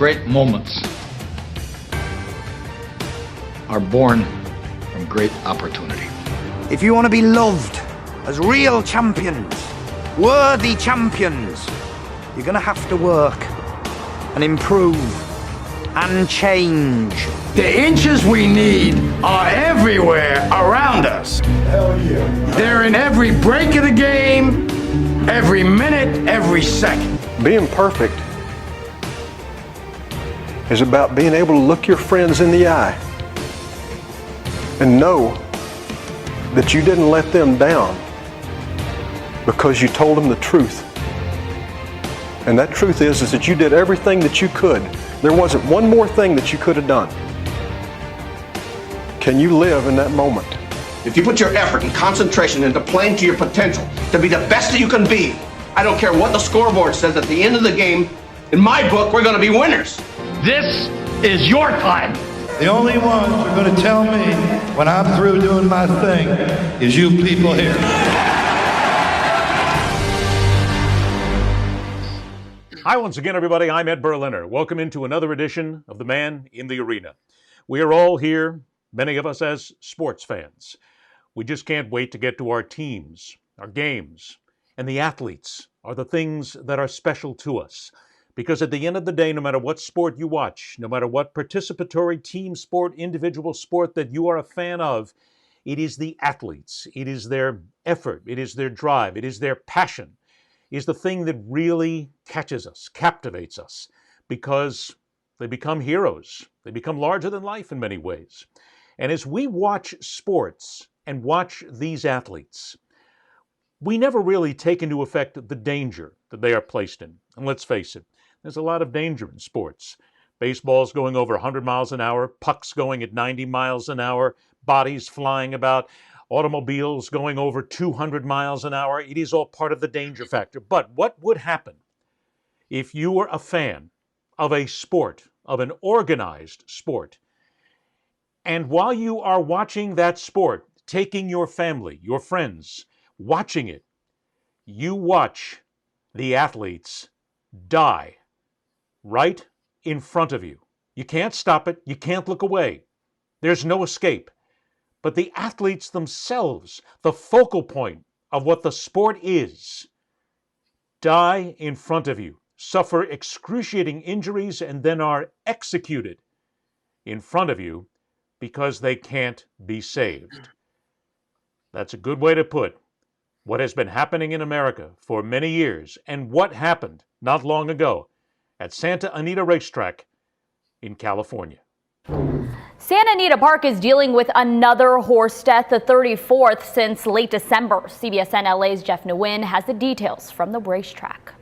great moments are born from great opportunity. If you want to be loved as real champions, worthy champions, you're going to have to work and improve and change. The inches we need are everywhere around us. Hell yeah. They're in every break of the game, every minute, every second. Being perfect is about being able to look your friends in the eye and know that you didn't let them down because you told them the truth. And that truth is that you did everything that you could. There wasn't one more thing that you could have done. Can you live in that moment? If you put your effort and concentration into playing to your potential, to be the best that you can be, I don't care what the scoreboard says at the end of the game, in my book, we're going to be winners. This is your time. The only ones who are going to tell me when I'm through doing my thing is you people here. Hi once again, everybody. I'm Ed Berliner. Welcome into another edition of The Man in the Arena. We are all here, many of us as sports fans. We just can't wait to get to our teams, our games, and the athletes are the things that are special to us. Because at the end of the day, no matter what sport you watch, no matter what participatory team sport, individual sport that you are a fan of, it is the athletes, it is their effort, it is their drive, it is their passion, is the thing that really catches us, captivates us, because they become heroes. They become larger than life in many ways. And as we watch sports and watch these athletes, we never really take into effect the danger that they are placed in. And let's face it, there's a lot of danger in sports. Baseballs going over 100 miles an hour, pucks going at 90 miles an hour, bodies flying about, automobiles going over 200 miles an hour. It is all part of the danger factor. But what would happen if you were a fan of a sport, of an organized sport, and while you are watching that sport, taking your family, your friends, watching it, you watch the athletes die right in front of you. You can't stop it. You can't look away. There's no escape. But the athletes themselves, the focal point of what the sport is, die in front of you, suffer excruciating injuries, and then are executed in front of you because they can't be saved. That's a good way to put what has been happening in America for many years and what happened not long ago at Santa Anita Racetrack in California. Santa Anita Park is dealing with another horse death, the 34th since late December. CBSN LA's Jeff Nguyen has the details from the racetrack.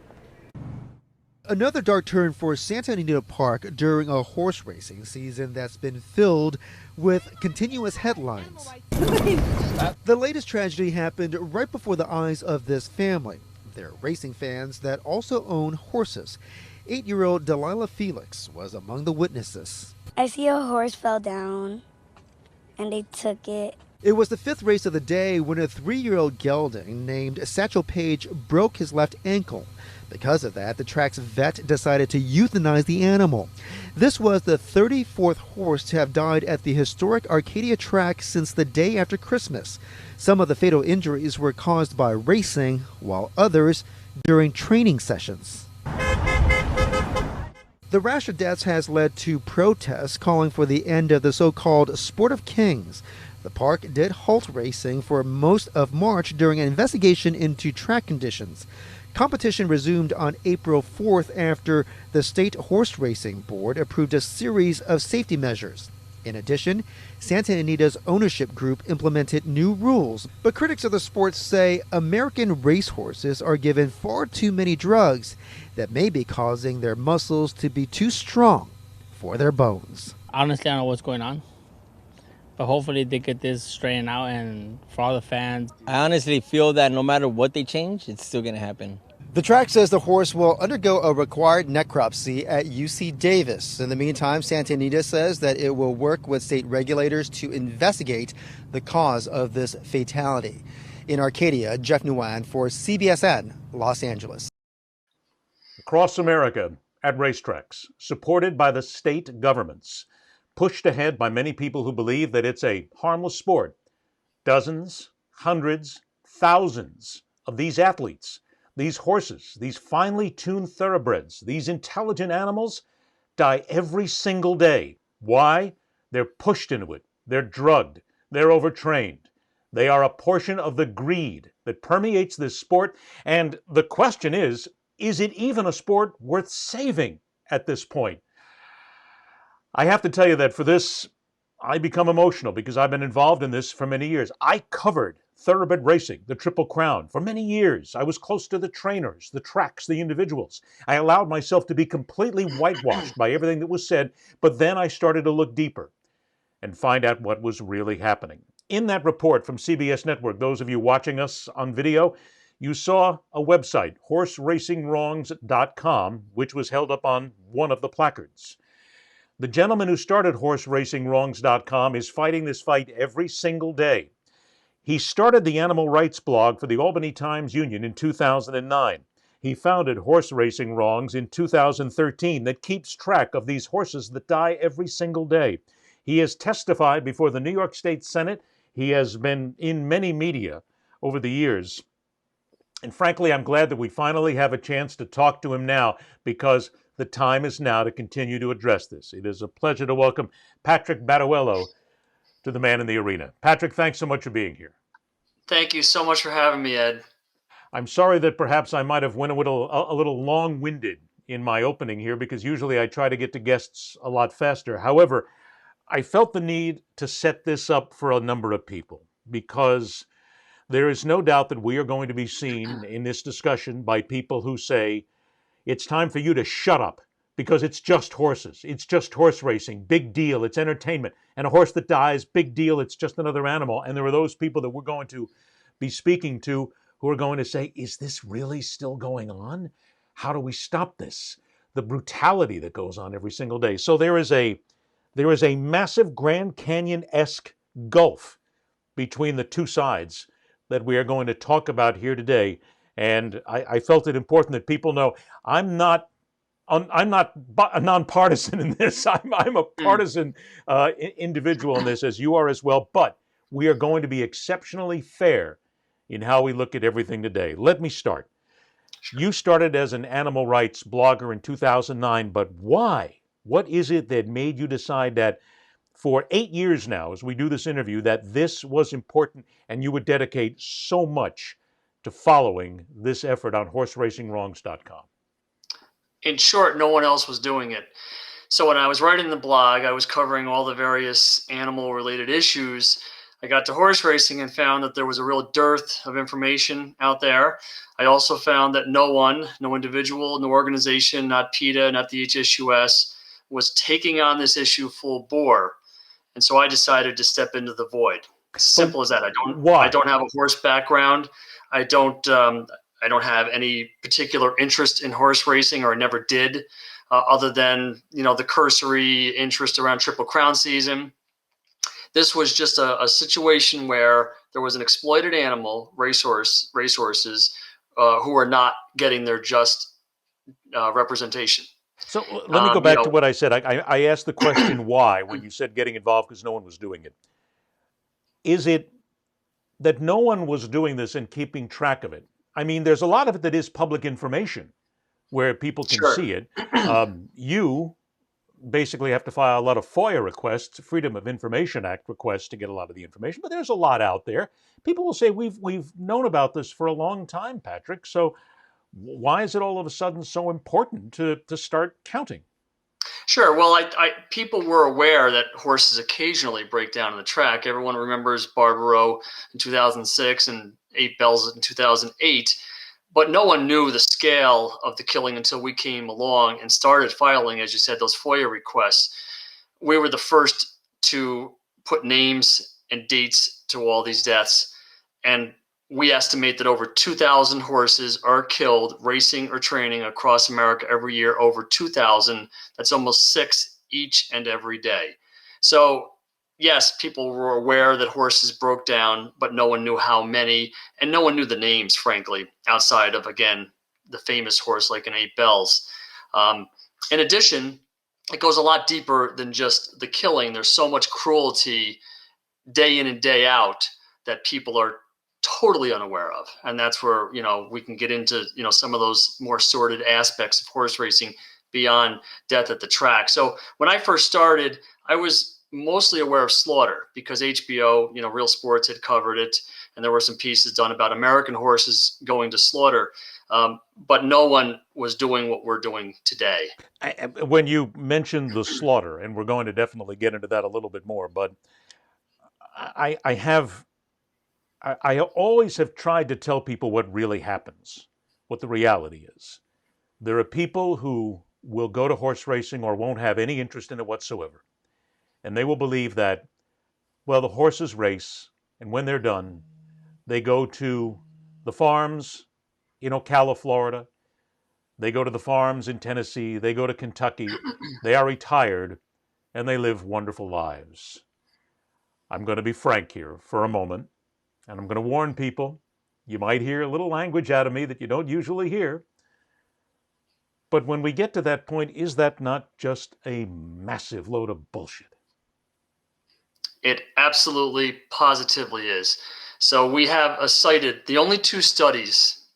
Another dark turn for Santa Anita Park during a horse racing season that's been filled with continuous headlines. The latest tragedy happened right before the eyes of this family. They're racing fans that also own horses. 8-year-old Delilah Felix was among the witnesses. I see a horse fell down, and they took it. It was the 5th race of the day when a 3-year-old gelding named Satchel Paige broke his left ankle. Because of that, the track's vet decided to euthanize the animal. This was the 34th horse to have died at the historic Arcadia track since the day after Christmas. Some of the fatal injuries were caused by racing, while others during training sessions. The rash of deaths has led to protests calling for the end of the so-called Sport of Kings. The park did halt racing for most of March during an investigation into track conditions. Competition resumed on April 4th after the State Horse Racing Board approved a series of safety measures. In addition, Santa Anita's ownership group implemented new rules, but critics of the sport say American racehorses are given far too many drugs that may be causing their muscles to be too strong for their bones. Honestly, I don't know what's going on, but hopefully they get this straightened out, and for all the fans. I honestly feel that no matter what they change, it's still going to happen. The track says the horse will undergo a required necropsy at UC Davis. In the meantime, Santa Anita says that it will work with state regulators to investigate the cause of this fatality. In Arcadia, Jeff Nguyen for CBSN, Los Angeles. Across America, at racetracks, supported by the state governments, pushed ahead by many people who believe that it's a harmless sport. Dozens, hundreds, thousands of these athletes, these horses, these finely tuned thoroughbreds, these intelligent animals die every single day. Why? They're pushed into it. They're drugged. They're overtrained. They are a portion of the greed that permeates this sport. And the question is it even a sport worth saving at this point? I have to tell you that for this, I become emotional because I've been involved in this for many years. I covered thoroughbred racing, the Triple Crown, for many years. I was close to the trainers, the tracks, the individuals. I allowed myself to be completely whitewashed by everything that was said, but then I started to look deeper and find out what was really happening. In that report from CBS Network, those of you watching us on video, you saw a website, horseracingwrongs.com, which was held up on one of the placards. The gentleman who started horseracingwrongs.com is fighting this fight every single day. He started the animal rights blog for the Albany Times-Union in 2009. He founded Horse Racing Wrongs in 2013 that keeps track of these horses that die every single day. He has testified before the New York State Senate. He has been in many media over the years. And frankly, I'm glad that we finally have a chance to talk to him now, because the time is now to continue to address this. It is a pleasure to welcome Patrick Battuello to the Man in the Arena. Patrick, thanks so much for being here. Thank you so much for having me, Ed. I'm sorry that perhaps I might have went a little long-winded in my opening here, because usually I try to get to guests a lot faster. However, I felt the need to set this up for a number of people, because there is no doubt that we are going to be seen in this discussion by people who say, it's time for you to shut up, because it's just horses. It's just horse racing. Big deal. It's entertainment. And a horse that dies, big deal. It's just another animal. And there are those people that we're going to be speaking to who are going to say, is this really still going on? How do we stop this? The brutality that goes on every single day. So there is a massive Grand Canyon-esque gulf between the two sides that we are going to talk about here today. And I felt it important that people know I'm not a nonpartisan in this. I'm a partisan individual in this, as you are as well. But we are going to be exceptionally fair in how we look at everything today. Let me start. You started as an animal rights blogger in 2009, but why? What is it that made you decide that for 8 years now, as we do this interview, that this was important and you would dedicate so much to following this effort on horseracingwrongs.com? In short, no one else was doing it. So when I was writing the blog, I was covering all the various animal-related issues. I got to horse racing and found that there was a real dearth of information out there. I also found that no individual, no organization, not PETA, not the HSUS, was taking on this issue full bore. And so I decided to step into the void. Simple as that. I don't have a horse background. I don't have any particular interest in horse racing, or never did, other than the cursory interest around Triple Crown season. This was just a situation where there was an exploited animal, racehorses, who are not getting their just representation. So let me go back to what I said. I asked the question why when you said getting involved, because no one was doing it. Is it that no one was doing this and keeping track of it? I mean, there's a lot of it that is public information where people can see it. You basically have to file a lot of FOIA requests, Freedom of Information Act requests, to get a lot of the information. But there's a lot out there. People will say, we've known about this for a long time, Patrick. So why is it all of a sudden so important to start counting? Sure. Well, people were aware that horses occasionally break down on the track. Everyone remembers Barbaro in 2006 and 8 Bells in 2008. But no one knew the scale of the killing until we came along and started filing, as you said, those FOIA requests. We were the first to put names and dates to all these deaths. And we estimate that over 2,000 horses are killed racing or training across America every year, over 2,000. That's almost 6 each and every day. So yes, people were aware that horses broke down, but no one knew how many, and no one knew the names, frankly, outside of, again, the famous horse like an 8 Bells. In addition, it goes a lot deeper than just the killing. There's so much cruelty day in and day out that people are totally unaware of. And that's where, we can get into, some of those more sordid aspects of horse racing beyond death at the track. So when I first started, I was mostly aware of slaughter because HBO, Real Sports had covered it. And there were some pieces done about American horses going to slaughter. But no one was doing what we're doing today. When you mentioned the slaughter, and we're going to definitely get into that a little bit more, but I always have tried to tell people what really happens, what the reality is. There are people who will go to horse racing or won't have any interest in it whatsoever. And they will believe that, well, the horses race, and when they're done, they go to the farms in Ocala, Florida. They go to the farms in Tennessee. They go to Kentucky. They are retired, and they live wonderful lives. I'm going to be frank here for a moment, and I'm going to warn people. You might hear a little language out of me that you don't usually hear. But when we get to that point, is that not just a massive load of bullshit? It absolutely, positively is. So we have cited the only 2 studies,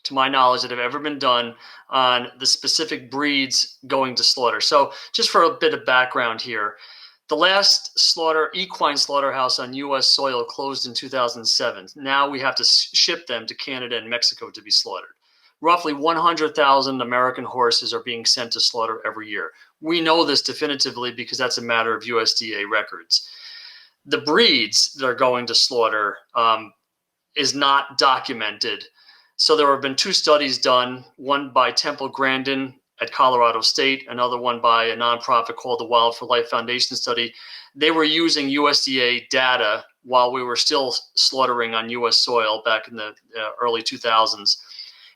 to my knowledge, that have ever been done on the specific breeds going to slaughter. So just for a bit of background here, the last equine slaughterhouse on U.S. soil closed in 2007. Now we have to ship them to Canada and Mexico to be slaughtered. Roughly 100,000 American horses are being sent to slaughter every year. We know this definitively because that's a matter of USDA records. The breeds that are going to slaughter is not documented. So there have been 2 studies done, one by Temple Grandin at Colorado State, another one by a nonprofit called the Wild for Life Foundation study. They were using USDA data while we were still slaughtering on U.S. soil back in the early 2000s.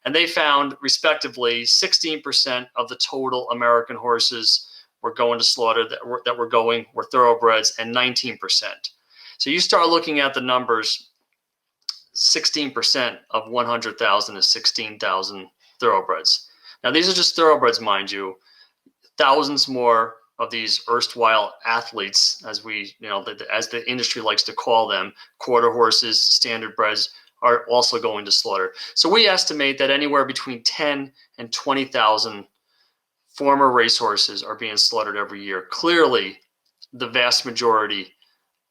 And they found, respectively, 16% of the total American horses were going to slaughter that were thoroughbreds, and 19%. So you start looking at the numbers, 16% of 100,000 is 16,000 thoroughbreds. Now, these are just thoroughbreds, mind you. Thousands more of these erstwhile athletes, as the industry likes to call them, quarter horses, standard breds, are also going to slaughter. So we estimate that anywhere between 10 and 20,000 former racehorses are being slaughtered every year. Clearly, the vast majority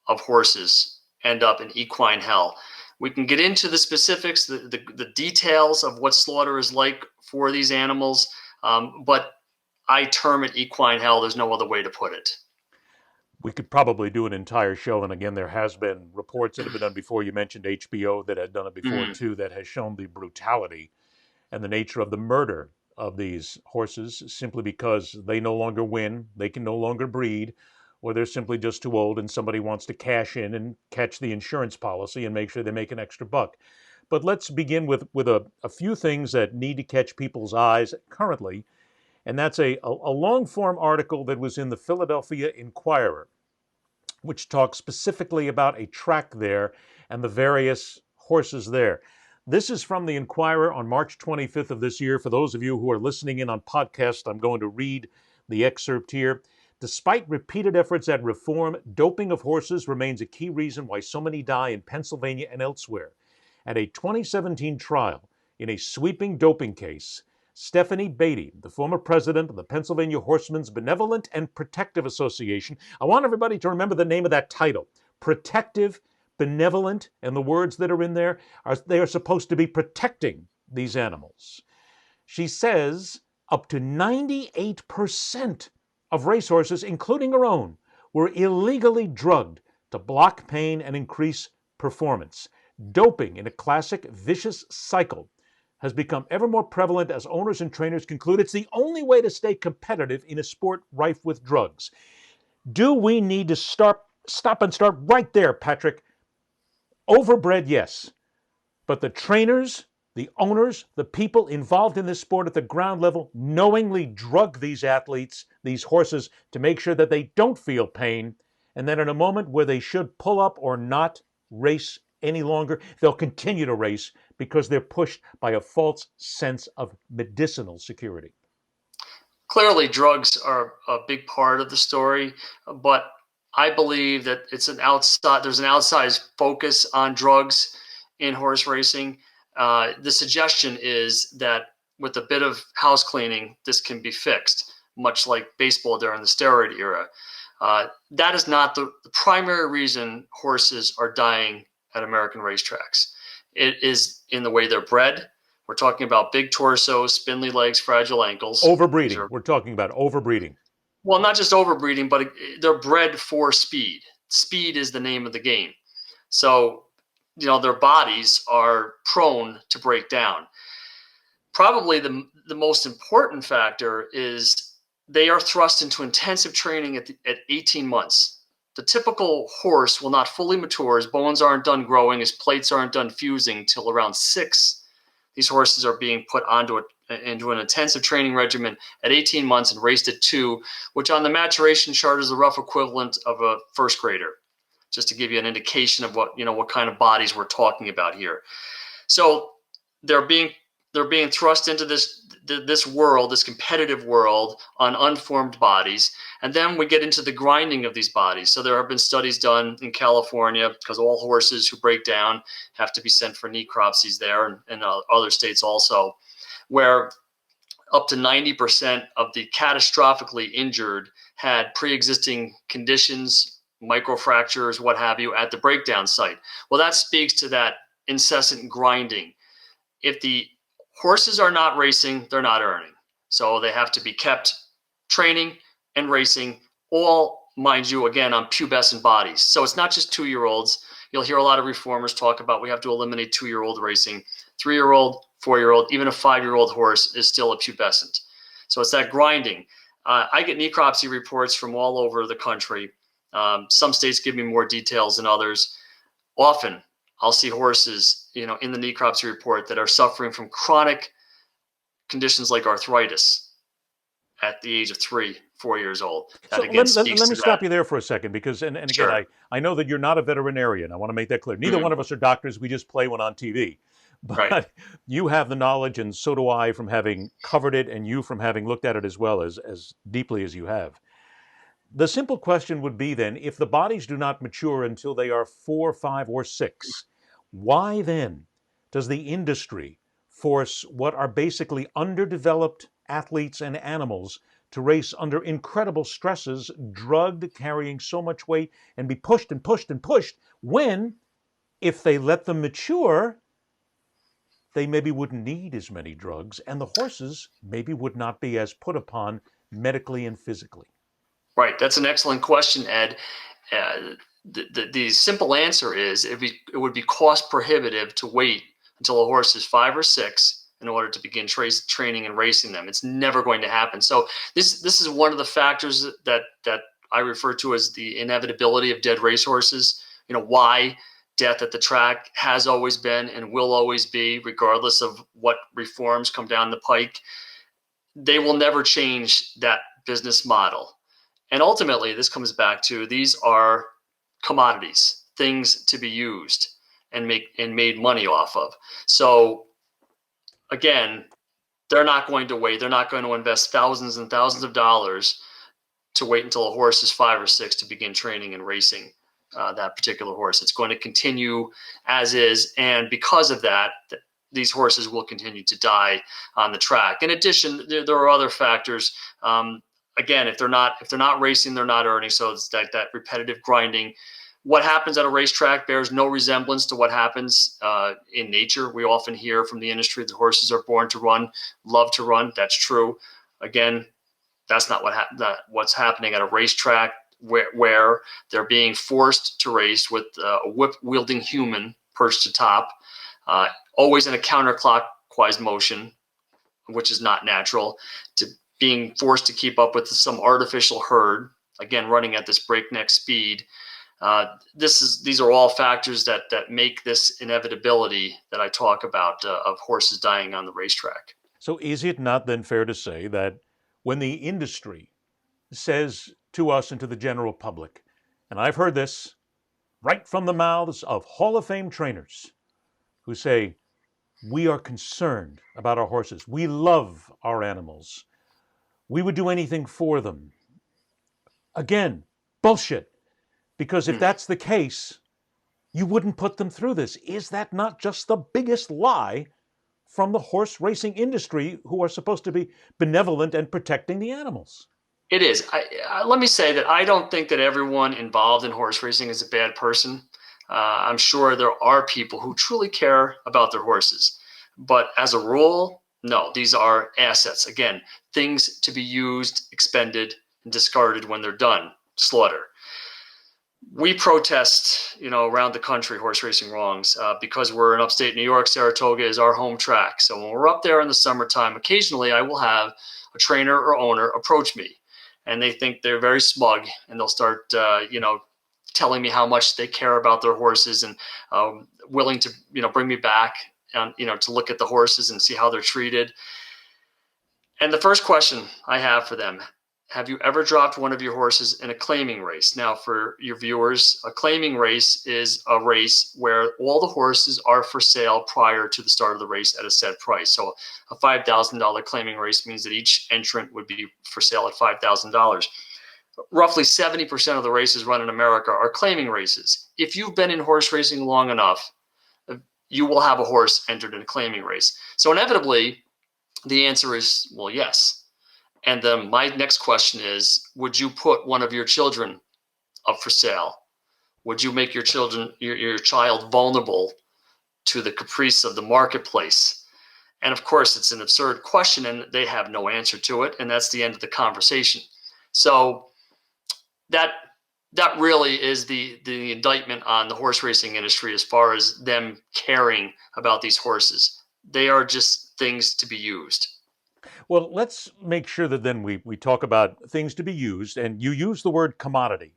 of horses end up in equine hell. We can get into the specifics, the details of what slaughter is like for these animals, but I term it equine hell. There's no other way to put it. We could probably do an entire show, and again, there has been reports that have been done before. You mentioned HBO that had done it before too, that has shown the brutality and the nature of the murder of these horses simply because they no longer win, they can no longer breed, or they're simply just too old and somebody wants to cash in and catch the insurance policy and make sure they make an extra buck. But let's begin with a few things that need to catch people's eyes currently. And that's a long-form article that was in the Philadelphia Inquirer, which talks specifically about a track there and the various horses there. This is from the Inquirer on March 25th of this year. For those of you who are listening in on podcast, I'm going to read the excerpt here. Despite repeated efforts at reform, doping of horses remains a key reason why so many die in Pennsylvania and elsewhere. At a 2017 trial in a sweeping doping case, Stephanie Beatty, the former president of the Pennsylvania Horsemen's Benevolent and Protective Association. I want everybody to remember the name of that title, Protective, Benevolent, and the words that are in there, they are supposed to be protecting these animals. She says up to 98% of racehorses, including her own, were illegally drugged to block pain and increase performance. Doping in a classic vicious cycle has become ever more prevalent as owners and trainers conclude it's the only way to stay competitive in a sport rife with drugs. Do we need to stop and start right there, Patrick? Overbred, yes. But the trainers, the owners, the people involved in this sport at the ground level knowingly drug these athletes, these horses, to make sure that they don't feel pain. And then in a moment where they should pull up or not race any longer, they'll continue to race because they're pushed by a false sense of medicinal security. Clearly, drugs are a big part of the story, but I believe that there's an outsized focus on drugs in horse racing. The suggestion is that with a bit of house cleaning, this can be fixed, much like baseball during the steroid era. That is not the primary reason horses are dying at American racetracks. It is in the way they're bred. We're talking about big torsos, spindly legs, fragile ankles. Overbreeding. We're talking about overbreeding. Well, not just overbreeding, but they're bred for speed. Speed is the name of the game. So, their bodies are prone to break down. Probably the most important factor is they are thrust into intensive training at 18 months. The typical horse will not fully mature. His bones aren't done growing. His plates aren't done fusing till around 6. These horses are being put into an intensive training regimen at 18 months and raced at 2, which on the maturation chart is the rough equivalent of a first grader, just to give you an indication of what kind of bodies we're talking about here. So they're being thrust into this world, this competitive world, on unformed bodies. And then we get into the grinding of these bodies. So there have been studies done in California, because all horses who break down have to be sent for necropsies there, and other states also, where up to 90% of the catastrophically injured had pre-existing conditions, microfractures, what have you, at the breakdown site. Well, that speaks to that incessant grinding. If the horses are not racing, they're not earning. So they have to be kept training and racing, all, mind you, again, on pubescent bodies. So it's not just 2-year-olds. You'll hear a lot of reformers talk about we have to eliminate 2-year-old racing. 3-year-old, 4-year-old, even a 5-year-old horse is still a pubescent. So it's that grinding. I get necropsy reports from all over the country. Some states give me more details than others. Often I'll see horses, in the necropsy report that are suffering from chronic conditions like arthritis at the age of 3, 4 years old. So let me stop you there for a second, because, and again, sure. I know that you're not a veterinarian. I want to make that clear. Neither one of us are doctors. We just play one on TV. But right. You have the knowledge, and so do I, from having covered it, and you from having looked at it as well, as deeply as you have. The simple question would be then, if the bodies do not mature until they are 4, 5, or 6, why then does the industry force what are basically underdeveloped athletes and animals to race under incredible stresses, drugged, carrying so much weight, and be pushed and pushed and pushed, when, if they let them mature, they maybe wouldn't need as many drugs, and the horses maybe would not be as put upon medically and physically? Right. That's an excellent question, Ed. The simple answer is it would be cost prohibitive to wait until a horse is 5 or 6 in order to begin training and racing them. It's never going to happen. So this is one of the factors that I refer to as the inevitability of dead racehorses. Why death at the track has always been and will always be, regardless of what reforms come down the pike. They will never change that business model. And ultimately, this comes back to, these are commodities, things to be used and made money off of. So again, they're not going to wait. They're not going to invest thousands and thousands of dollars to wait until a horse is 5 or 6 to begin training and racing that particular horse. It's going to continue as is. And because of that, these horses will continue to die on the track. In addition, there are other factors. Again, if they're not racing, they're not earning. So it's that repetitive grinding. What happens at a racetrack bears no resemblance to what happens in nature. We often hear from the industry that horses are born to run, love to run. That's true. Again, that's not what's happening at a racetrack, where they're being forced to race with a whip-wielding human perched atop, always in a counterclockwise motion, which is not natural, to being forced to keep up with some artificial herd, again, running at this breakneck speed. These are all factors that make this inevitability that I talk about of horses dying on the racetrack. So is it not then fair to say that when the industry says to us and to the general public, and I've heard this right from the mouths of Hall of Fame trainers who say, we are concerned about our horses, we love our animals, we would do anything for them. Again, bullshit. Because if that's the case, you wouldn't put them through this. Is that not just the biggest lie from the horse racing industry, who are supposed to be benevolent and protecting the animals? It is. Let me say that I don't think that everyone involved in horse racing is a bad person. I'm sure there are people who truly care about their horses. But as a rule, no, these are assets. Again, things to be used, expended, and discarded when they're done, slaughter. We protest, around the country, horse racing wrongs, because we're in upstate New York. Saratoga is our home track. So when we're up there in the summertime, occasionally I will have a trainer or owner approach me, and they think they're very smug, and they'll start, telling me how much they care about their horses and willing to, bring me back and, to look at the horses and see how they're treated. And the first question I have for them: have you ever dropped one of your horses in a claiming race? Now, for your viewers, a claiming race is a race where all the horses are for sale prior to the start of the race at a set price. So a $5,000 claiming race means that each entrant would be for sale at $5,000. Roughly 70% of the races run in America are claiming races. If you've been in horse racing long enough, you will have a horse entered in a claiming race. So inevitably, the answer is, well, yes. And then my next question is, would you put one of your children up for sale? Would you make your child vulnerable to the caprice of the marketplace? And of course, it's an absurd question, and they have no answer to it. And that's the end of the conversation. So that really is the indictment on the horse racing industry as far as them caring about these horses. They are just things to be used. Well, let's make sure that then we talk about things to be used. And you used the word commodity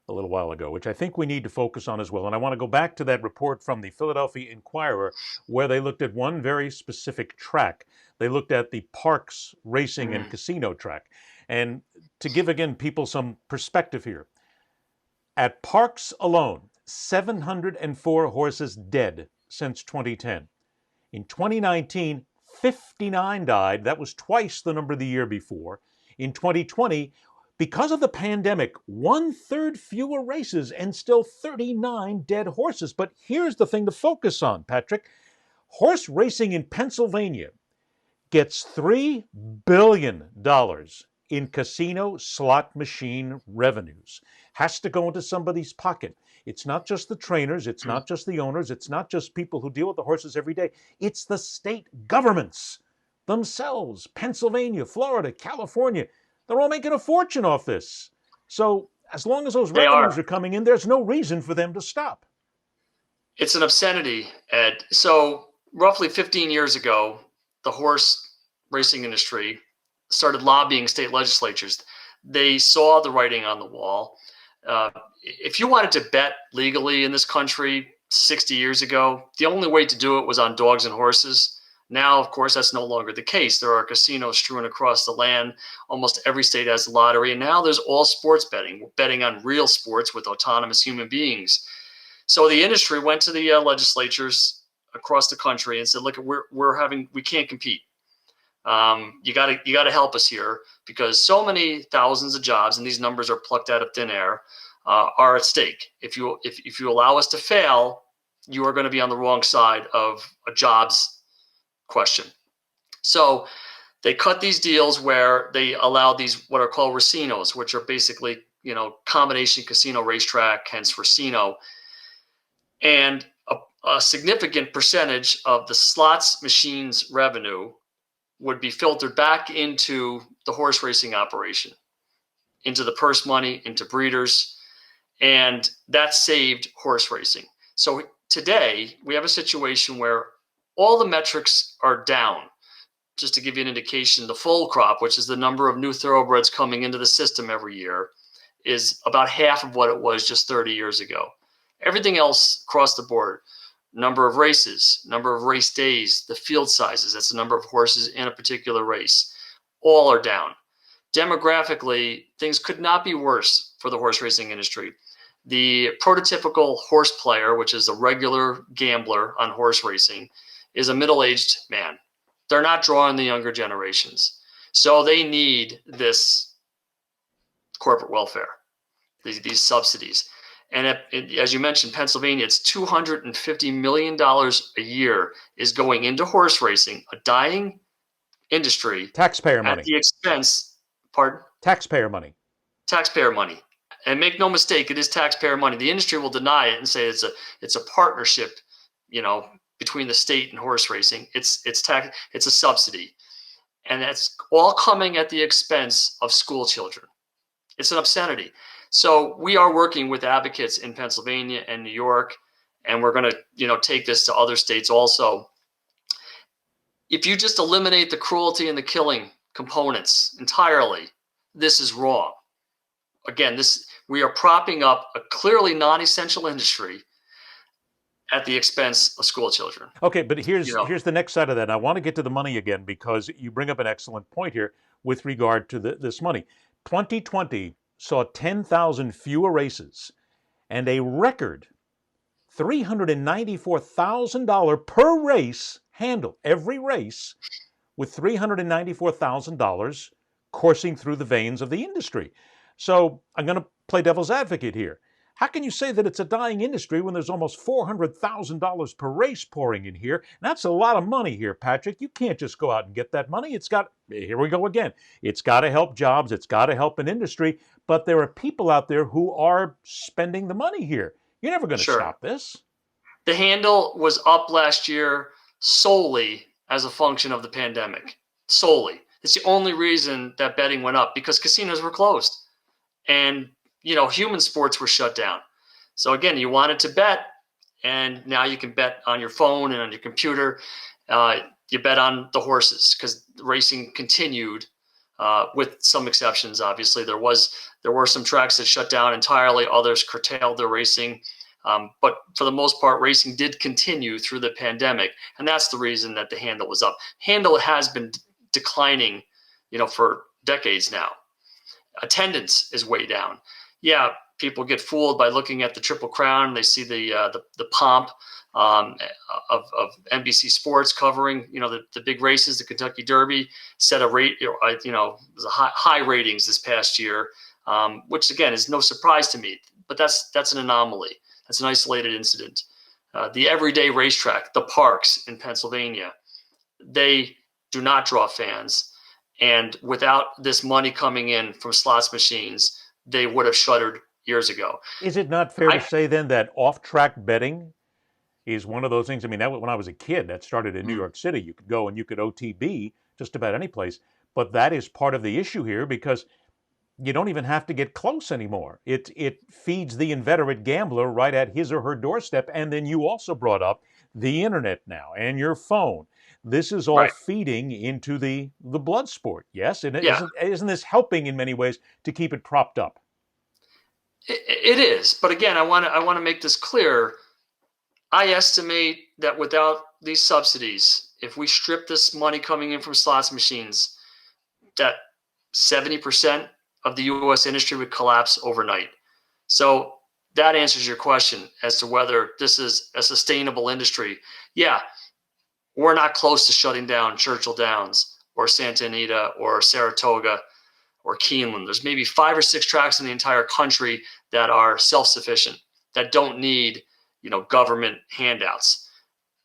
a little while ago, which I think we need to focus on as well. And I want to go back to that report from the Philadelphia Inquirer, where they looked at one very specific track. They looked at the Parks Racing and Casino track. And to give, again, people some perspective here, at Parks alone, 704 horses dead since 2010. In 2019, 59 died. That was twice the number the year before. In 2020, because of the pandemic, 1/3 fewer races and still 39 dead horses. But here's the thing to focus on, Patrick. Horse racing in Pennsylvania gets $3 billion in casino slot machine revenues. Has to go into somebody's pocket. It's not just the trainers, it's not just the owners, it's not just people who deal with the horses every day. It's the state governments themselves. Pennsylvania, Florida, California, they're all making a fortune off this. So as long as those revenues are coming in, there's no reason for them to stop. It's an obscenity, Ed. So roughly 15 years ago, the horse racing industry started lobbying state legislatures. They saw the writing on the wall. If you wanted to bet legally in this country 60 years ago, the only way to do it was on dogs and horses. Now, of course, that's no longer the case. There are casinos strewn across the land. Almost every state has a lottery. And now there's all sports betting. We're betting on real sports with autonomous human beings. So the industry went to the legislatures across the country and said, look, we can't compete. You got to help us here, because so many thousands of jobs, and these numbers are plucked out of thin air, are at stake. If you allow us to fail, you are going to be on the wrong side of a jobs question. So they cut these deals where they allow these what are called racinos, which are basically combination casino racetrack, hence racino, and a significant percentage of the slots machines revenue would be filtered back into the horse racing operation, into the purse money, into breeders, and that saved horse racing. So today we have a situation where all the metrics are down. Just to give you an indication, the full crop, which is the number of new thoroughbreds coming into the system every year, is about half of what it was just 30 years ago. Everything else across the board, number of races, number of race days, the field sizes, that's the number of horses in a particular race, all are down. Demographically, things could not be worse for the horse racing industry. The prototypical horse player, which is a regular gambler on horse racing, is a middle-aged man. They're not drawing the younger generations. So they need this corporate welfare, these subsidies. And as you mentioned, Pennsylvania, it's $250 million a year is going into horse racing, a dying industry. Taxpayer money. At the expense, pardon? Taxpayer money. Taxpayer money. And make no mistake, it is taxpayer money. The industry will deny it and say it's a partnership, between the state and horse racing. It's a subsidy. And that's all coming at the expense of school children. It's an obscenity. So we are working with advocates in Pennsylvania and New York, and we're going to, take this to other states also. If you just eliminate the cruelty and the killing components entirely, this is wrong. Again, we are propping up a clearly non-essential industry at the expense of school children. Okay, but here's the next side of that. I want to get to the money again because you bring up an excellent point here with regard to this money. 2020 saw 10,000 fewer races and a record $394,000 per race handle, every race, with $394,000 coursing through the veins of the industry. So I'm going to play devil's advocate here. How can you say that it's a dying industry when there's almost $400,000 per race pouring in here? That's a lot of money here, Patrick. You can't just go out and get that money. Here we go again. It's got to help jobs. It's got to help an industry. But there are people out there who are spending the money here. You're never going to stop this. The handle was up last year solely as a function of the pandemic. Solely. It's the only reason that betting went up, because casinos were closed. And human sports were shut down. So again, you wanted to bet, and now you can bet on your phone and on your computer. You bet on the horses because racing continued, with some exceptions. Obviously, there were some tracks that shut down entirely. Others curtailed their racing. But for the most part, racing did continue through the pandemic, and that's the reason that the handle was up. Handle has been declining, for decades now. Attendance is way down. Yeah, people get fooled by looking at the Triple Crown. They see the pomp of NBC Sports covering, the big races, the Kentucky Derby, set a rate, it was a high ratings this past year, which again is no surprise to me. But that's an anomaly. That's an isolated incident. The everyday racetrack, the parks in Pennsylvania, they do not draw fans. And without this money coming in from slots machines, they would have shuttered years ago. Is it not fair to say then that off-track betting is one of those things? I mean, when I was a kid, that started in New York City. You could go and you could OTB just about any place. But that is part of the issue here because you don't even have to get close anymore. It feeds the inveterate gambler right at his or her doorstep. And then you also brought up the internet now and your phone. This is all feeding into the blood sport, yes? And isn't this helping in many ways to keep it propped up? It is, but again, I want to make this clear. I estimate that without these subsidies, if we strip this money coming in from slots machines, that 70% of the U.S. industry would collapse overnight. So that answers your question as to whether this is a sustainable industry. Yeah. We're not close to shutting down Churchill Downs or Santa Anita or Saratoga or Keeneland. There's maybe 5 or 6 tracks in the entire country that are self-sufficient, that don't need, government handouts.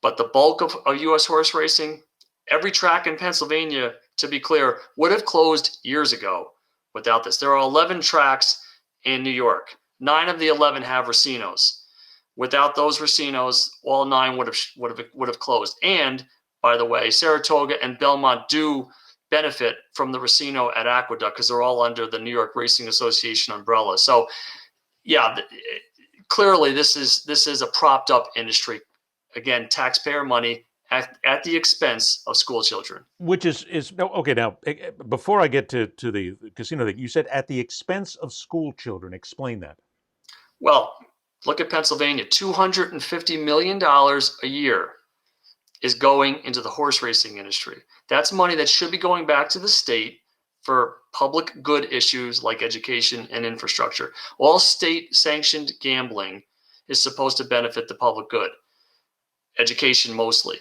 But the bulk of U.S. horse racing, every track in Pennsylvania, to be clear, would have closed years ago without this. There are 11 tracks in New York. 9 of the 11 have racinos. Without those racinos, all 9 would have closed. And by the way, Saratoga and Belmont do benefit from the racino at Aqueduct because they're all under the New York Racing Association umbrella. So, yeah, clearly this is a propped up industry. Again, taxpayer money at the expense of school children. Which is okay. Now, before I get to the casino thing, you said at the expense of school children. Explain that. Well, look at Pennsylvania. $250 million a year is going into the horse racing industry. That's money that should be going back to the state for public good issues like education and infrastructure. All state-sanctioned gambling is supposed to benefit the public good, education mostly.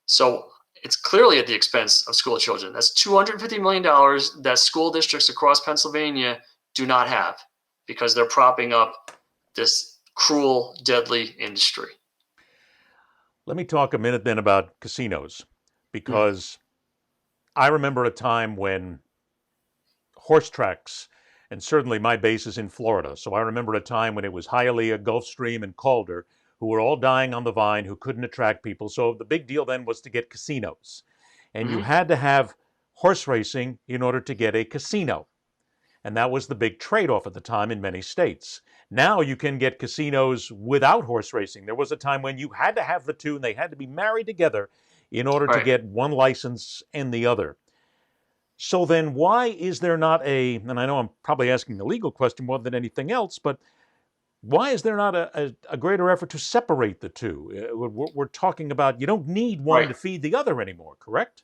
So it's clearly at the expense of school children. That's $250 million that school districts across Pennsylvania do not have because they're propping up this cruel, deadly industry. Let me talk a minute then about casinos, because I remember a time when horse tracks, and certainly my base is in Florida, so I remember a time when it was Hialeah, Gulfstream, and Calder, who were all dying on the vine, who couldn't attract people. So the big deal then was to get casinos. And you had to have horse racing in order to get a casino. And that was the big trade-off at the time in many states. Now you can get casinos without horse racing. There was a time when you had to have the two, and they had to be married together in order to get one license and the other. So then why is there not a, and I know I'm probably asking the legal question more than anything else, but why is there not a greater effort to separate the two? We're talking about you don't need one to feed the other anymore, correct?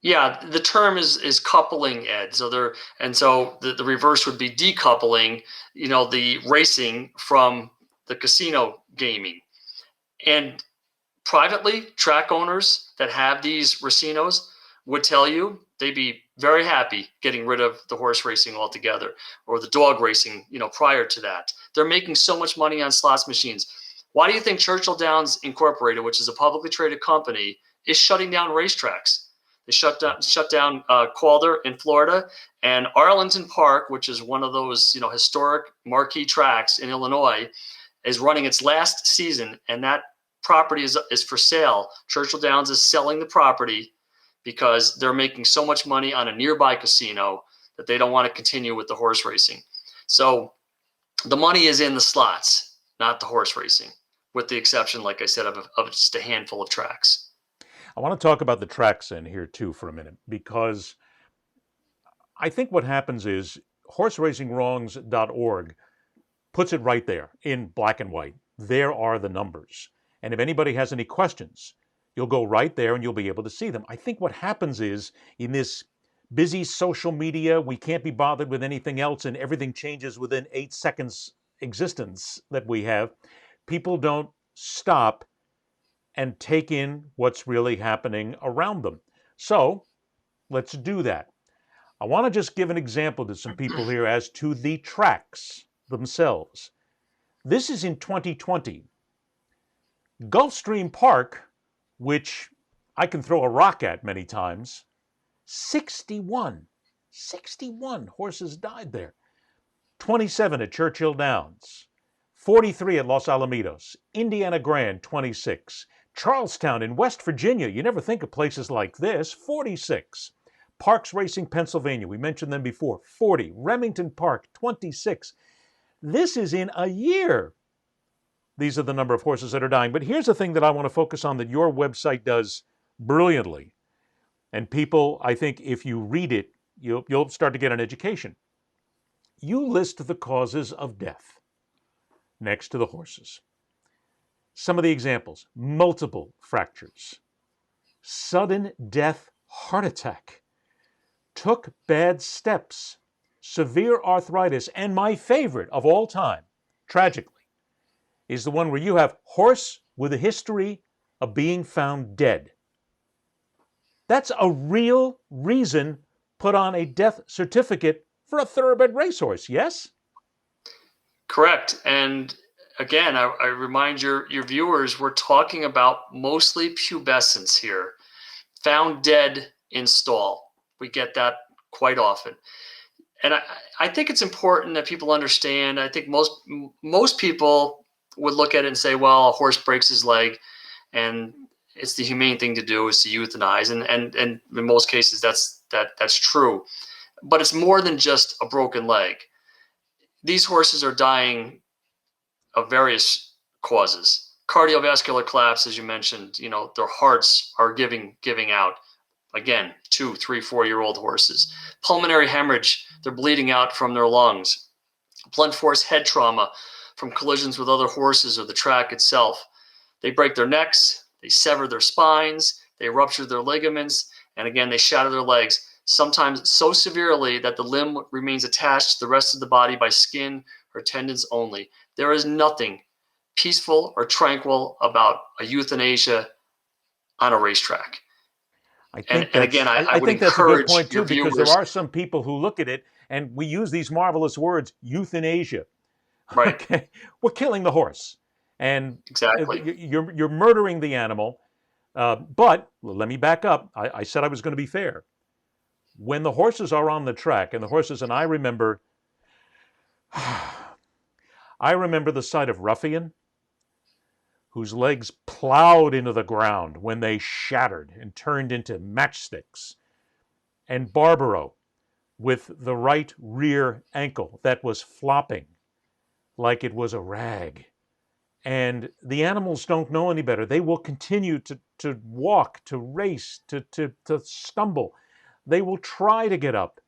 Yeah, the term is coupling, Ed. So the reverse would be decoupling, the racing from the casino gaming. And privately, track owners that have these racinos would tell you they'd be very happy getting rid of the horse racing altogether, or the dog racing, prior to that. They're making so much money on slots machines. Why do you think Churchill Downs Incorporated, which is a publicly traded company, is shutting down racetracks? They shut down Calder in Florida, and Arlington Park, which is one of those historic marquee tracks in Illinois, is running its last season, and that property is for sale. Churchill Downs is selling the property because they're making so much money on a nearby casino that they don't want to continue with the horse racing. So the money is in the slots, not the horse racing, with the exception, like I said, of just a handful of tracks. I want to talk about the tracks in here too for a minute, because I think what happens is horseracingwrongs.org puts it right there in black and white. There are the numbers. And if anybody has any questions, you'll go right there and you'll be able to see them. I think what happens is in this busy social media, we can't be bothered with anything else and everything changes within 8 seconds existence that we have. People don't stop and take in what's really happening around them. So let's do that. I want to just give an example to some people here as to the tracks themselves. This is in 2020. Gulfstream Park, which I can throw a rock at many times, 61 horses died there. 27 at Churchill Downs, 43 at Los Alamitos, Indiana Grand, 26. Charlestown in West Virginia, you never think of places like this, 46. Parks Racing, Pennsylvania, we mentioned them before, 40. Remington Park, 26. This is in a year. These are the number of horses that are dying. But here's the thing that I want to focus on that your website does brilliantly. And people, I think if you read it, you'll start to get an education. You list the causes of death next to the horses. Some of the examples: multiple fractures, sudden death, heart attack, took bad steps, severe arthritis, and my favorite of all time, tragically, is the one where you have horse with a history of being found dead. That's a real reason put on a death certificate for a thoroughbred racehorse, yes? Correct. And again, I remind your viewers, we're talking about mostly pubescents here, found dead in stall. We get that quite often. And I think it's important that people understand. I think most people would look at it and say, well, a horse breaks his leg and it's the humane thing to do is to euthanize. And in most cases, that's true. But it's more than just a broken leg. These horses are dying of various causes. Cardiovascular collapse, as you mentioned, their hearts are giving out. Again, 2, 3, 4-year-old horses. Pulmonary hemorrhage, they're bleeding out from their lungs. Blunt force head trauma from collisions with other horses or the track itself. They break their necks, they sever their spines, they rupture their ligaments, and again, they shatter their legs, sometimes so severely that the limb remains attached to the rest of the body by skin or tendons only. There is nothing peaceful or tranquil about a euthanasia on a racetrack. think and again, I would think that's a good encourage point your too, because viewers. there are some people who look at it, and we use these marvelous words, euthanasia. Right. Okay, we're killing the horse, and Exactly. you're murdering the animal. But let me back up. I said I was going to be fair. When the horses are on the track, and the horses, and I remember the sight of Ruffian, whose legs plowed into the ground when they shattered and turned into matchsticks, and Barbaro with the right rear ankle that was flopping like it was a rag. And the animals don't know any better. They will continue to walk, to race, to stumble. They will try to get up.